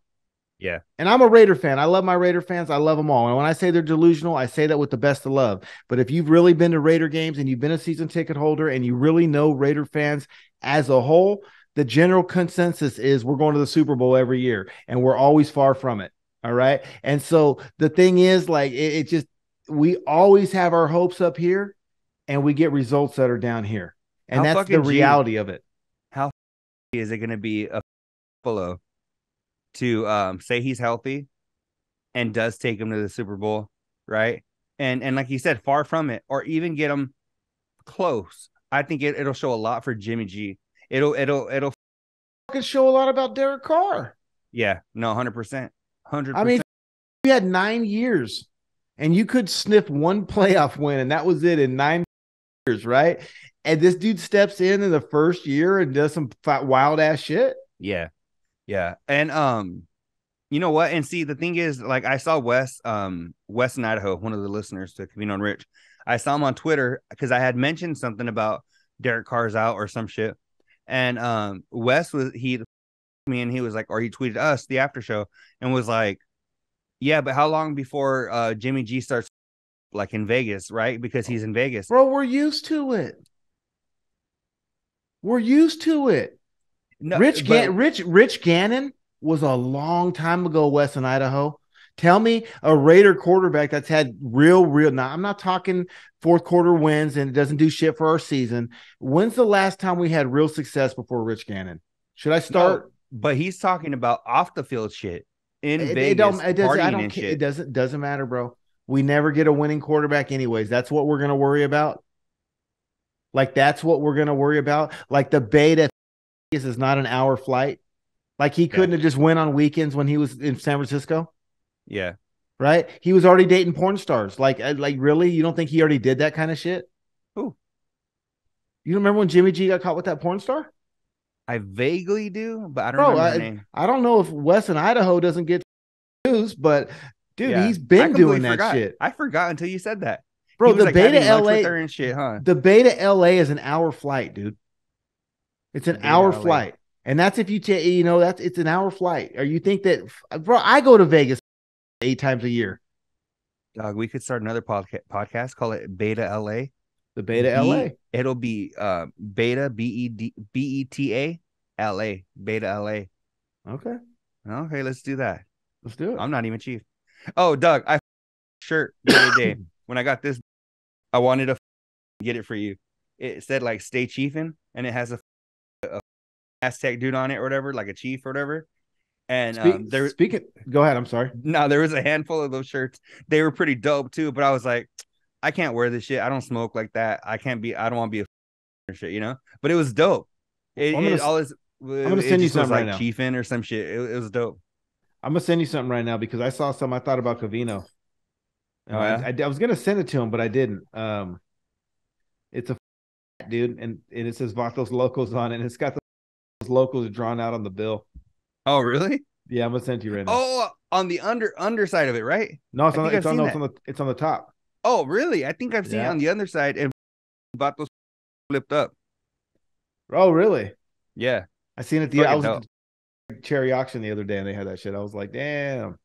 Yeah. And I'm a Raider fan. I love my Raider fans. I love them all. And when I say they're delusional, I say that with the best of love. But if you've really been to Raider games and you've been a season ticket holder and you really know Raider fans as a whole, the general consensus is we're going to the Super Bowl every year and we're always far from it. All right. And so the thing is, like, we always have our hopes up here and we get results that are down here. And that's the reality of it. How is it going to be a Buffalo to say he's healthy and does take him to the Super Bowl, right? And like you said, far from it, or even get him close. I think it'll show a lot for Jimmy G. It'll show a lot about Derek Carr. Yeah, no, 100%. 100%. I mean, we had 9 years and you could sniff 1 playoff win and that was it in 9 years, right? And this dude steps in the first year and does some wild ass shit. Yeah. Yeah. And you know what? And see, the thing is, like, I saw Wes in Idaho, one of the listeners to Covino and Rich. I saw him on Twitter because I had mentioned something about Derek Carr's out or some shit. And Wes me and he was like, or he tweeted us the after show and was like, yeah, but how long before Jimmy G starts like in Vegas, right? Because he's in Vegas. Bro, we're used to it. We're used to it. No, Rich Gannon was a long time ago, West in Idaho. Tell me a Raider quarterback that's had real. Now, I'm not talking fourth quarter wins and it doesn't do shit for our season. When's the last time we had real success before Rich Gannon? Should I start? No, but he's talking about off the field shit in Vegas. It doesn't matter, bro. We never get a winning quarterback anyways. That's what we're going to worry about. Like, that's what we're going to worry about. Like, the Bay to Vegas is not an hour flight. Like, he couldn't have just went on weekends when he was in San Francisco. Yeah. Right? He was already dating porn stars. Like really? You don't think he already did that kind of shit? Who? You remember when Jimmy G got caught with that porn star? I vaguely do, but I don't Bro, remember her name. I don't know if Wes in Idaho doesn't get news, but dude, Yeah. he's been doing that forgot. shit. I forgot until you said that. Bro, He was the like Bay to having lunch LA with her and shit, huh? The Bay to LA is an hour flight, dude. It's an Bay to hour LA. flight. And that's if you take, you know, it's an hour flight. Or you think that, bro, I go to Vegas 8 times a year. Dog, we could start another podcast, call it Beta LA. The Bay to LA. It'll be Beta BETA LA. Beta LA. Okay. Okay, let's do that. Let's do it. I'm not even chief. Oh, Doug, I shirt the other day when I got this. I wanted to get it for you. It said like "Stay Chiefin'," and it has a Aztec dude on it or whatever, like a chief or whatever. And go ahead. I'm sorry. No, there was a handful of those shirts. They were pretty dope too. But I was like, I can't wear this shit. I don't smoke like that. I don't want to be a shit, you know. But it was dope. I'm gonna send you something right like now. Chiefin' or some shit. It was dope. I'm gonna send you something right now because I saw something I thought about Covino. I was gonna send it to him, but I didn't. It's a dude, and it says Vatos Locos on it, and it's got those locals drawn out on the bill. Oh, really? Yeah, I'm gonna send it to you right now. Oh, on the underside of it, right? No, it's on the top. Oh, really? I think I've seen it on the underside, and Vatos flipped up. Oh, really? Yeah, I seen it. I was at the cherry auction the other day, and they had that shit. I was like, damn.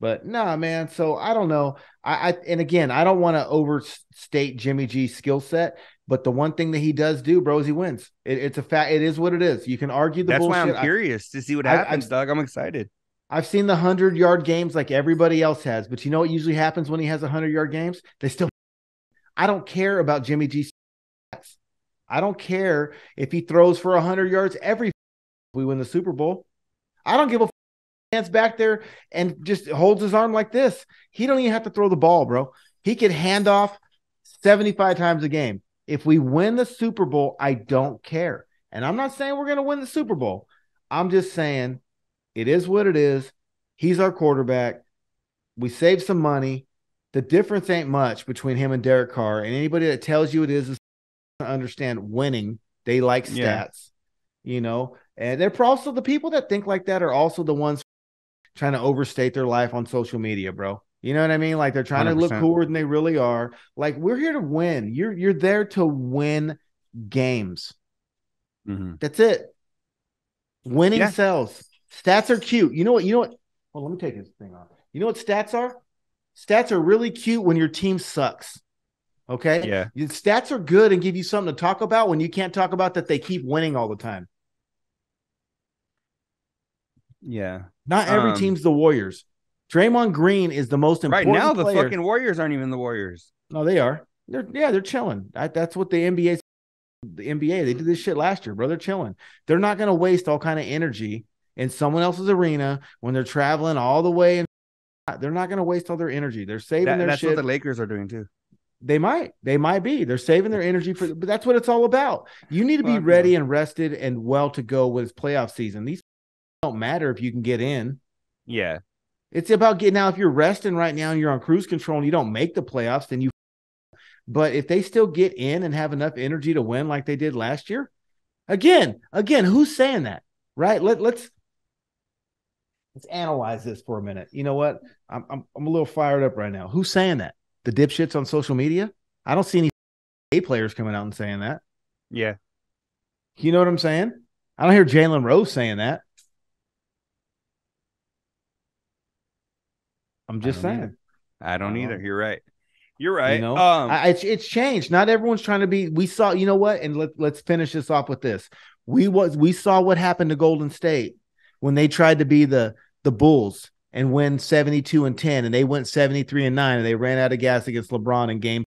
But nah, man. So I don't know. And again, I don't want to overstate Jimmy G's skill set, but the one thing that he does do, bro, is he wins. It's a fact. It is what it is. You can argue the bullshit. That's why I'm curious to see what happens, Doug. I'm excited. I've seen the 100-yard games like everybody else has, but you know what usually happens when he has 100-yard games? They still. I don't care about Jimmy G's stats. I don't care if he throws for 100 yards we win the Super Bowl. I don't give a hands back there and just holds his arm like this. He don't even have to throw the ball, bro. He could hand off 75 times a game. If we win the Super Bowl, I don't care. And I'm not saying we're going to win the Super Bowl. I'm just saying it is what it is. He's our quarterback. We saved some money. The difference ain't much between him and Derek Carr. And anybody that tells you it is understand winning. They like stats, you know. And they're also the people that think like that are also the ones trying to overstate their life on social media, bro. You know what I mean? Like they're trying 100%. To look cooler than they really are. Like we're here to win. You're there to win games. Mm-hmm. That's it. Winning sells. Stats are cute. You know what? Well, let me take this thing off. You know what stats are? Stats are really cute when your team sucks. Okay? Yeah. Stats are good and give you something to talk about when you can't talk about that they keep winning all the time. Yeah. Not every team's the Warriors. Draymond Green is the most important right now. player. The fucking Warriors aren't even the Warriors. No, they are. They're chilling. That's what the NBA. They did this shit last year, bro. They're chilling. They're not going to waste all kind of energy in someone else's arena when they're traveling all the way. And they're not going to waste all their energy. They're saving their that's shit. That's what the Lakers are doing too. They might be. They're saving their energy but that's what it's all about. You need to be ready and rested and well to go with playoff season. These don't matter if you can get in. Yeah. It's about getting out. If you're resting right now and you're on cruise control and you don't make the playoffs, then you. But if they still get in and have enough energy to win like they did last year, again, who's saying that? Right? Let's analyze this for a minute. You know what? I'm a little fired up right now. Who's saying that? The dipshits on social media? I don't see any A players coming out and saying that. Yeah. You know what I'm saying? I don't hear Jalen Rose saying that. I'm just saying. I don't either. You're right. You're right. You know, it's changed. Not everyone's trying to be. We saw. You know what? And let's finish this off with this. We saw what happened to Golden State when they tried to be the Bulls and win 72-10, and they went 73-9, and they ran out of gas against LeBron in game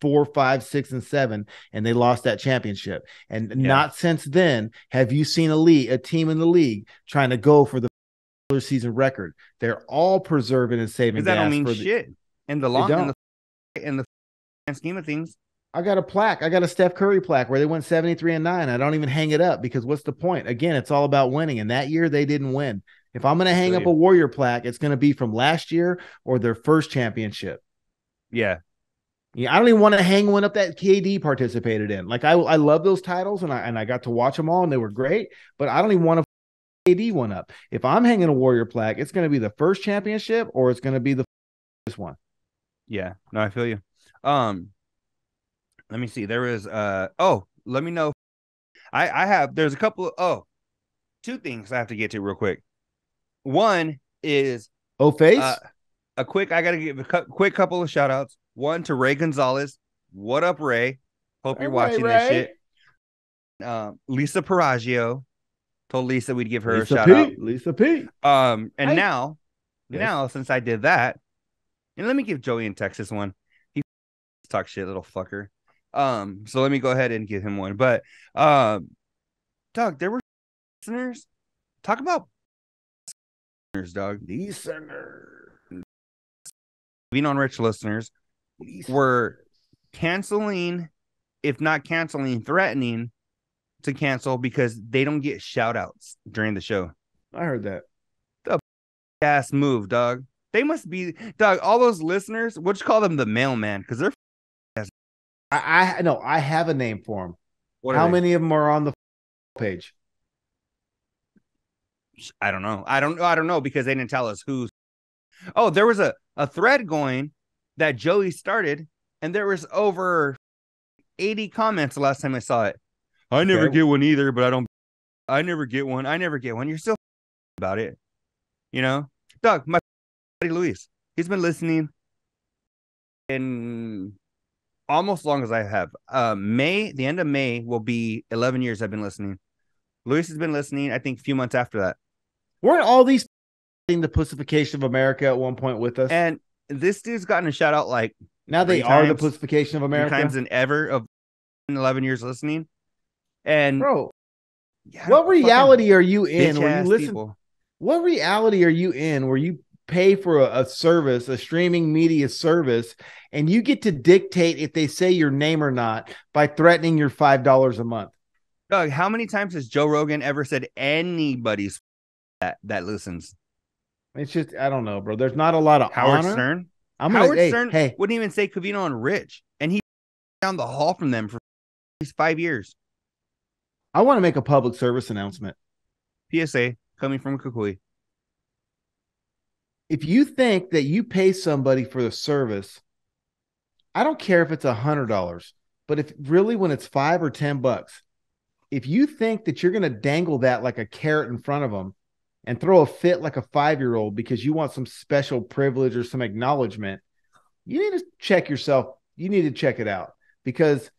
4, 5, 6, and 7, and they lost that championship. And not since then have you seen a team in the league trying to go for the season record. They're all preserving and saving gas. That don't mean shit in the long in the scheme of things. I got a plaque. I got a Steph Curry plaque where they went 73-9. I don't even hang it up because what's the point? Again, it's all about winning. And that year they didn't win. If I'm going to hang up a Warrior plaque, it's going to be from last year or their first championship. Yeah. Yeah, I don't even want to hang one up that KD participated in. Like I love those titles, and I got to watch them all, and they were great. But I don't even want to KD one up. If I'm hanging a Warrior plaque, it's going to be the first championship, or it's going to be this one. Yeah, no, I feel you. Let me see. There was let me know. I have. There's a couple. Two things I have to get to real quick. One is face. I got to give a quick couple of shout outs. One to Ray Gonzalez. What up, Ray? Hope you're watching this shit. Lisa Paraggio told Lisa we'd give her a shout out. Lisa P. And now since I did that, and let me give Joey in Texas one. He talk shit, little fucker. So let me go ahead and give him one. But Doug, there were listeners. Talk about listeners, Doug. Listeners. Being on Rich listeners were canceling, if not canceling, threatening to cancel because they don't get shout outs during the show. I heard that. The ass move, Doug. They must be, Doug, all those listeners, we'll just call them the mailman because they're I know I have a name for them. How many of them are on the page? I don't know. I don't know because they didn't tell us who's. Oh, there was a thread going that Joey started, and there was over 80 comments the last time I saw it. I never get one either, but I never get one. You're still about it. You know? Doug, my buddy Luis, he's been listening in almost as long as I have. The end of May will be 11 years I've been listening. Luis has been listening, I think, a few months after that. Weren't all these the pussification of America at one point with us? And this dude's gotten a shout out like now they are the pussification of America. 3 times than ever of 11 years listening. And bro, what reality are you in where you listen? People. What reality are you in where you pay for a service, a streaming media service, and you get to dictate if they say your name or not by threatening your $5 a month? Doug, how many times has Joe Rogan ever said anybody's that listens? It's just, I don't know, bro. There's not a lot of Howard honor. Stern. Howard Stern wouldn't even say Covino and Rich, and he down the hall from them for at least 5 years. I want to make a public service announcement. PSA coming from Kukui. If you think that you pay somebody for the service, I don't care if it's $100, but if really when it's $5 or $10, if you think that you're going to dangle that like a carrot in front of them and throw a fit like a 5-year-old because you want some special privilege or some acknowledgement, you need to check yourself. You need to check it out because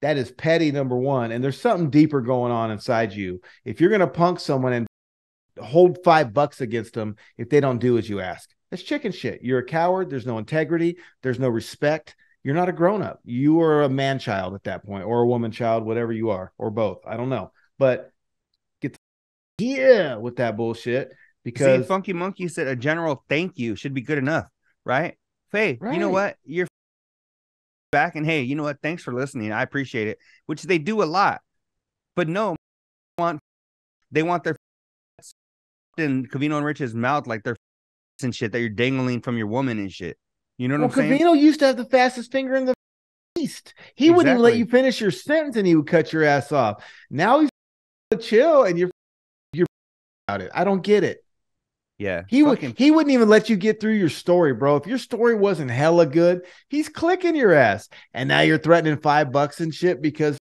that is petty, number one. And there's something deeper going on inside you. If you're going to punk someone and hold $5 against them if they don't do as you ask, that's chicken shit. You're a coward. There's no integrity. There's no respect. You're not a grown-up. You are a man child at that point, or a woman child, whatever you are, or both. I don't know. But get with that bullshit because Funky Monkey said a general thank you should be good enough, right? Hey, you know what? You're back, and hey, you know what? Thanks for listening. I appreciate it, which they do a lot. But no, they want their in Covino and Rich's mouth like they're and shit that you're dangling from your woman and shit. You know what I'm saying? Covino used to have the fastest finger in the East. He wouldn't even let you finish your sentence, and he would cut your ass off. Now he's chill, and you're about it. I don't get it. Yeah, he wouldn't even let you get through your story, bro. If your story wasn't hella good, he's clicking your ass, and now you're threatening $5 and shit because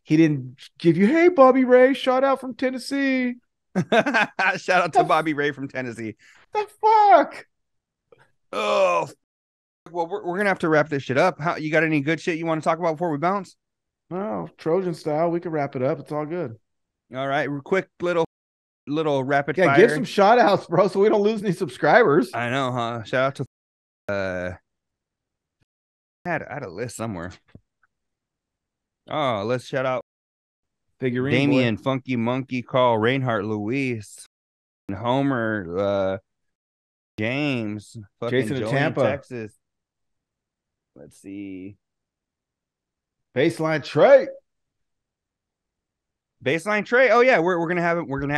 he didn't give you, hey, Bobby Ray, shout out from Tennessee. Shout out to Bobby Ray from Tennessee. The fuck? Oh, well, we're gonna have to wrap this shit up. You got any good shit you want to talk about before we bounce? No, Trojan style. We can wrap it up. It's all good. All right, quick little rapid fire. Give some shout outs, bro, so we don't lose any subscribers. I know, huh? Shout out to I had a list somewhere. Oh, let's shout out Figurine Damien, boy. Funky Monkey, Carl, Reinhardt, Luis, Homer, James, Jason in Tampa, Texas. Let's see. Baseline Trey. Oh yeah, we're gonna have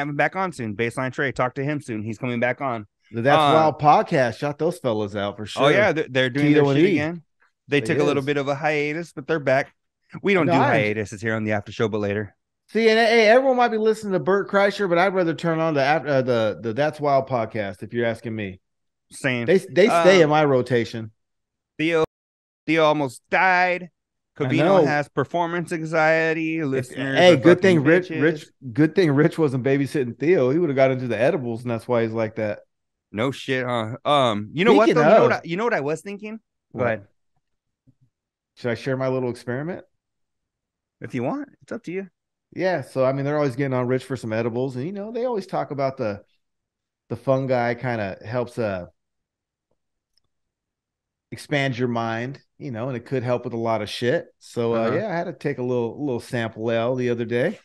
him back on soon. Baseline Trey, talk to him soon. He's coming back on. That's Wild Podcast. Shot those fellas out for sure. Oh yeah, they're doing Tito their shit again. They took a little bit of a hiatus, but they're back. We don't do hiatuses here on the after show, but later. See, and hey, everyone might be listening to Bert Kreischer, but I'd rather turn on the That's Wild podcast if you're asking me. Same. They stay in my rotation. Theo almost died. Covino has performance anxiety. Hey, good thing Rich wasn't babysitting Theo. He would have got into the edibles, and that's why he's like that. No shit, huh? You know what though? You know what I was thinking? But should I share my little experiment? If you want, it's up to you. Yeah, so I mean, they're always getting on Rich for some edibles, and they always talk about the fungi kind of helps expand your mind, and it could help with a lot of shit. So I had to take a little sample L the other day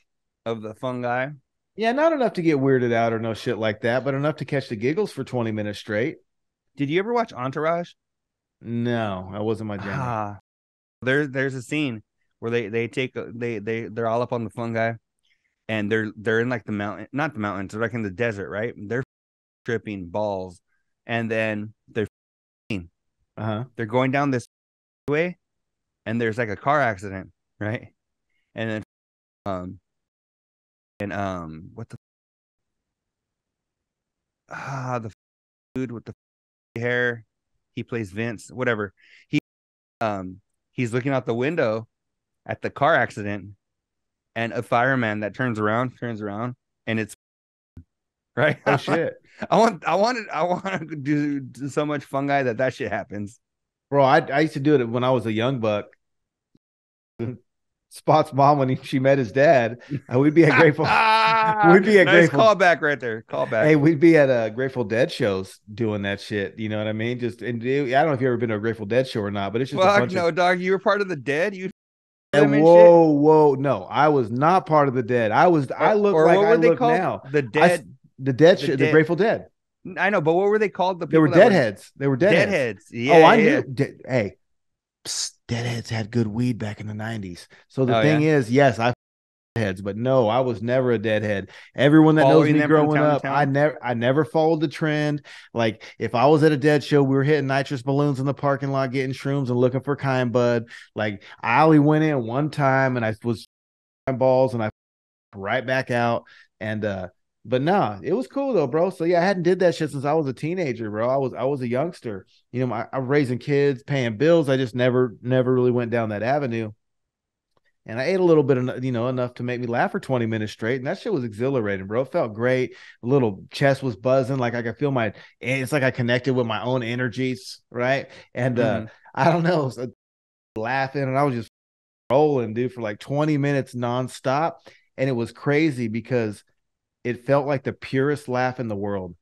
of the fungi. Yeah, not enough to get weirded out or no shit like that, but enough to catch the giggles for 20 minutes straight. Did you ever watch Entourage? No, that wasn't my jam. There's a scene where they're all up on the fungi, and they're in like the mountain, not the mountains, they're like in the desert, right? They're tripping balls, and then they're going down this way, and there's like a car accident, right? And then what the dude with the hair, he plays Vince, whatever. He's looking out the window at the car accident, and a fireman that turns around, and it's right. Oh shit! I want to do so much fungi that shit happens, bro. I used to do it when I was a young buck. Spot's mom when she met his dad, we'd be at Grateful. We'd be at nice Grateful. Callback right there. Callback. Hey, we'd be at Grateful Dead shows doing that shit. You know what I mean? I don't know if you ever been to a Grateful Dead show or not, but it's just dog. You were part of the Dead. You. Whoa! No, I was not part of the Dead. I look like I look now. The Dead. The Grateful Dead. I know, but what were they called? They were Deadheads. They were Deadheads. Yeah. I knew. Hey. Deadheads had good weed back in the 90s. So the thing is, yes, I heads, but no, I was never a deadhead. Everyone that knows me growing up, I never followed the trend. Like if I was at a Dead show, we were hitting nitrous balloons in the parking lot, getting shrooms and looking for kind bud. Like I only went in one time and I was balls and I right back out. And but no, it was cool though, bro. So yeah, I hadn't did that shit since I was a teenager, bro. I was a youngster. I'm raising kids, paying bills. I just never really went down that avenue. And I ate a little bit of, enough to make me laugh for 20 minutes straight. And that shit was exhilarating, bro. It felt great. A little chest was buzzing. Like I could feel it's like I connected with my own energies. Right. And I don't know, so laughing, and I was just rolling, dude, for like 20 minutes nonstop. And it was crazy because it felt like the purest laugh in the world.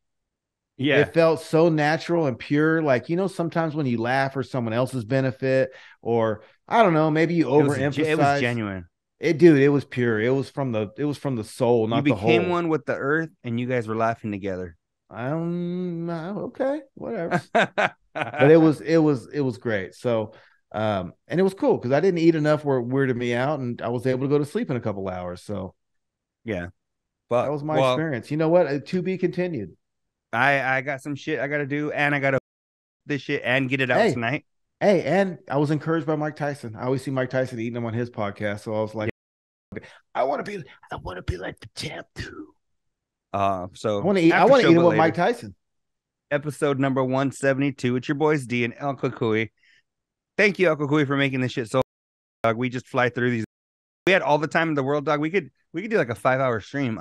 Yeah. It felt so natural and pure. Like, sometimes when you laugh for someone else's benefit, or I don't know, maybe you overemphasize. It was genuine. It was pure. It was from the soul, not the whole. You became one with the earth, and you guys were laughing together. Okay, whatever. But it was great. So, and it was cool because I didn't eat enough where it weirded me out, and I was able to go to sleep in a couple hours. So, yeah, but that was my experience. You know what? To be continued. I got some shit I got to do, and I got to this shit and get it out tonight. Hey, and I was encouraged by Mike Tyson. I always see Mike Tyson eating them on his podcast, so I was like, I want to be like the champ too. So I want to eat them with Mike Tyson. Episode number 172. It's your boys D and El Kukui. Thank you, El Kukui, for making this shit so. Dog, we just fly through these. We had all the time in the world, dog. We could do like a 5-hour stream.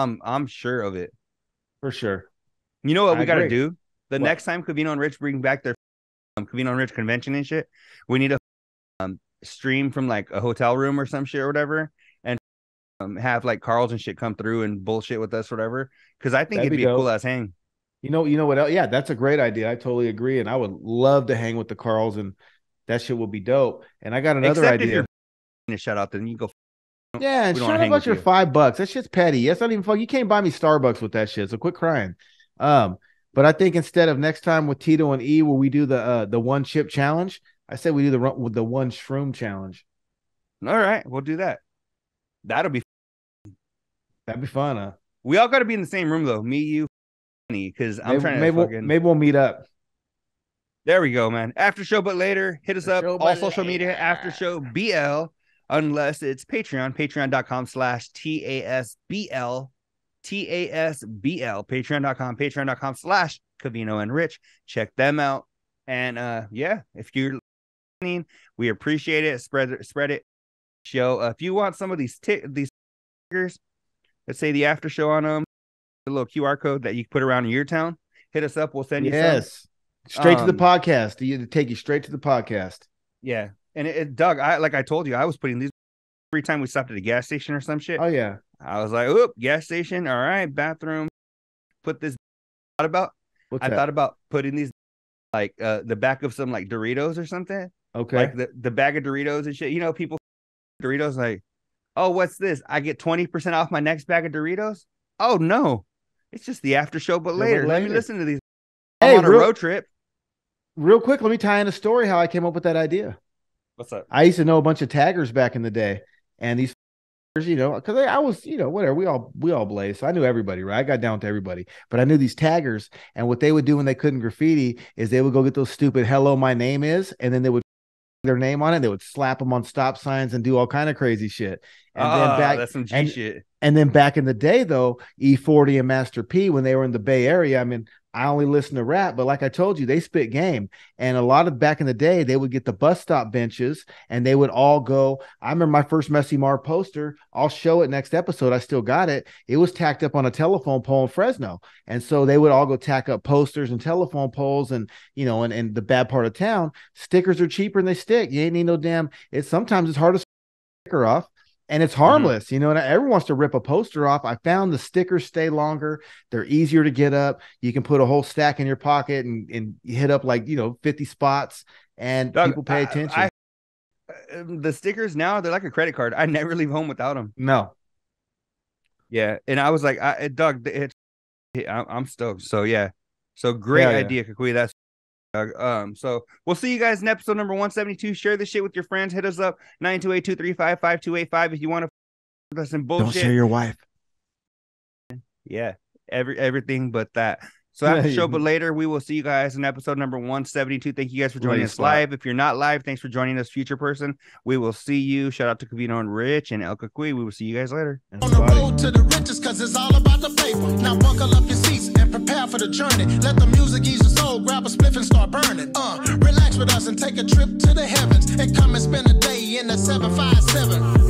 I'm sure of it. For sure. You know what we got to do? Next time Covino and Rich bring back their Covino and Rich convention and shit, we need to stream from like a hotel room or some shit or whatever, and have like Carl's and shit come through and bullshit with us or whatever. Because I think it'd be a cool ass hang. You know what else? Yeah, that's a great idea. I totally agree, and I would love to hang with the Carls, and that shit will be dope. And I got another idea. To shout out, then you go. Yeah, and shut up about your $5. That shit's petty. That's not even fun. You can't buy me Starbucks with that shit. So quit crying. But I think instead of next time with Tito and E, where we do the one chip challenge, I said we do the one shroom challenge. All right, we'll do that. That'd be fun, huh? We all got to be in the same room though. Me, you, because I'm trying to maybe we'll meet up. There we go, man. After show, but later. Hit us up. All social media, After Show BL, unless it's Patreon. Patreon.com/TASBL. TASBL. Patreon.com and Rich. Check them out. And yeah, if you're listening, we appreciate it. Spread it. Show. If you want some of these stickers, let's say the After Show on them, the little QR code that you can put around in your town, hit us up. We'll send you some. Straight to the podcast. To take you straight to the podcast. Yeah. And Doug, I told you, I was putting these every time we stopped at a gas station or some shit. Oh yeah. I was like, oop, gas station. All right, bathroom. Put this. I thought about putting these like the back of some like Doritos or something. Okay. Like the bag of Doritos and shit. You know, people Doritos like, oh, what's this? I get 20% off my next bag of Doritos. Oh no, it's just the After Show, but later. Let me listen to these. I'm on a road trip. Real quick, let me tie in a story how I came up with that idea. What's up? I used to know a bunch of taggers back in the day, and these, you know, because I was, you know, whatever, we all blaze, so I knew everybody, right? I got down to everybody, but I knew these taggers, and what they would do when they couldn't graffiti is they would go get those stupid "Hello, my name is," and then they would their name on it. They would slap them on stop signs and do all kind of crazy shit. And that's some G shit. And then back in the day, though, E40 and Master P, when they were in the Bay Area, I mean, I only listen to rap, but like I told you, they spit game. And a lot of back in the day, they would get the bus stop benches and they would all go. I remember my first Messy Mar poster. I'll show it next episode. I still got it. It was tacked up on a telephone pole in Fresno. And so they would all go tack up posters and telephone poles and, you know, and the bad part of town, stickers are cheaper and they stick. You ain't need no damn. Sometimes it's hard to sticker off. And it's harmless, you know, and everyone wants to rip a poster off. I found the stickers stay longer. They're easier to get up. You can put a whole stack in your pocket and hit up like, you know, 50 spots and Doug, people pay attention. The stickers now, they're like a credit card. I never leave home without them. No. Yeah. And I was like, Doug, I'm stoked. So, yeah. So great idea, Kukui. That's so we'll see you guys in episode number 172. Share this shit with your friends. Hit us up 928-235-5285 if you want to put us in bullshit. Don't share your wife. Yeah, everything but that. So after show, but later, we will see you guys in episode number 172. Thank you guys for joining us live. If you're not live, thanks for joining us, future person. We will see you. Shout out to Cavino and Rich and El Kukui. We will see you guys later. On the road to the riches, because it's all about the paper. Now buckle up your seats and prepare for the journey. Let the music ease your soul. Grab a spliff and start burning. Relax with us and take a trip to the heavens. And come and spend a day in the 757.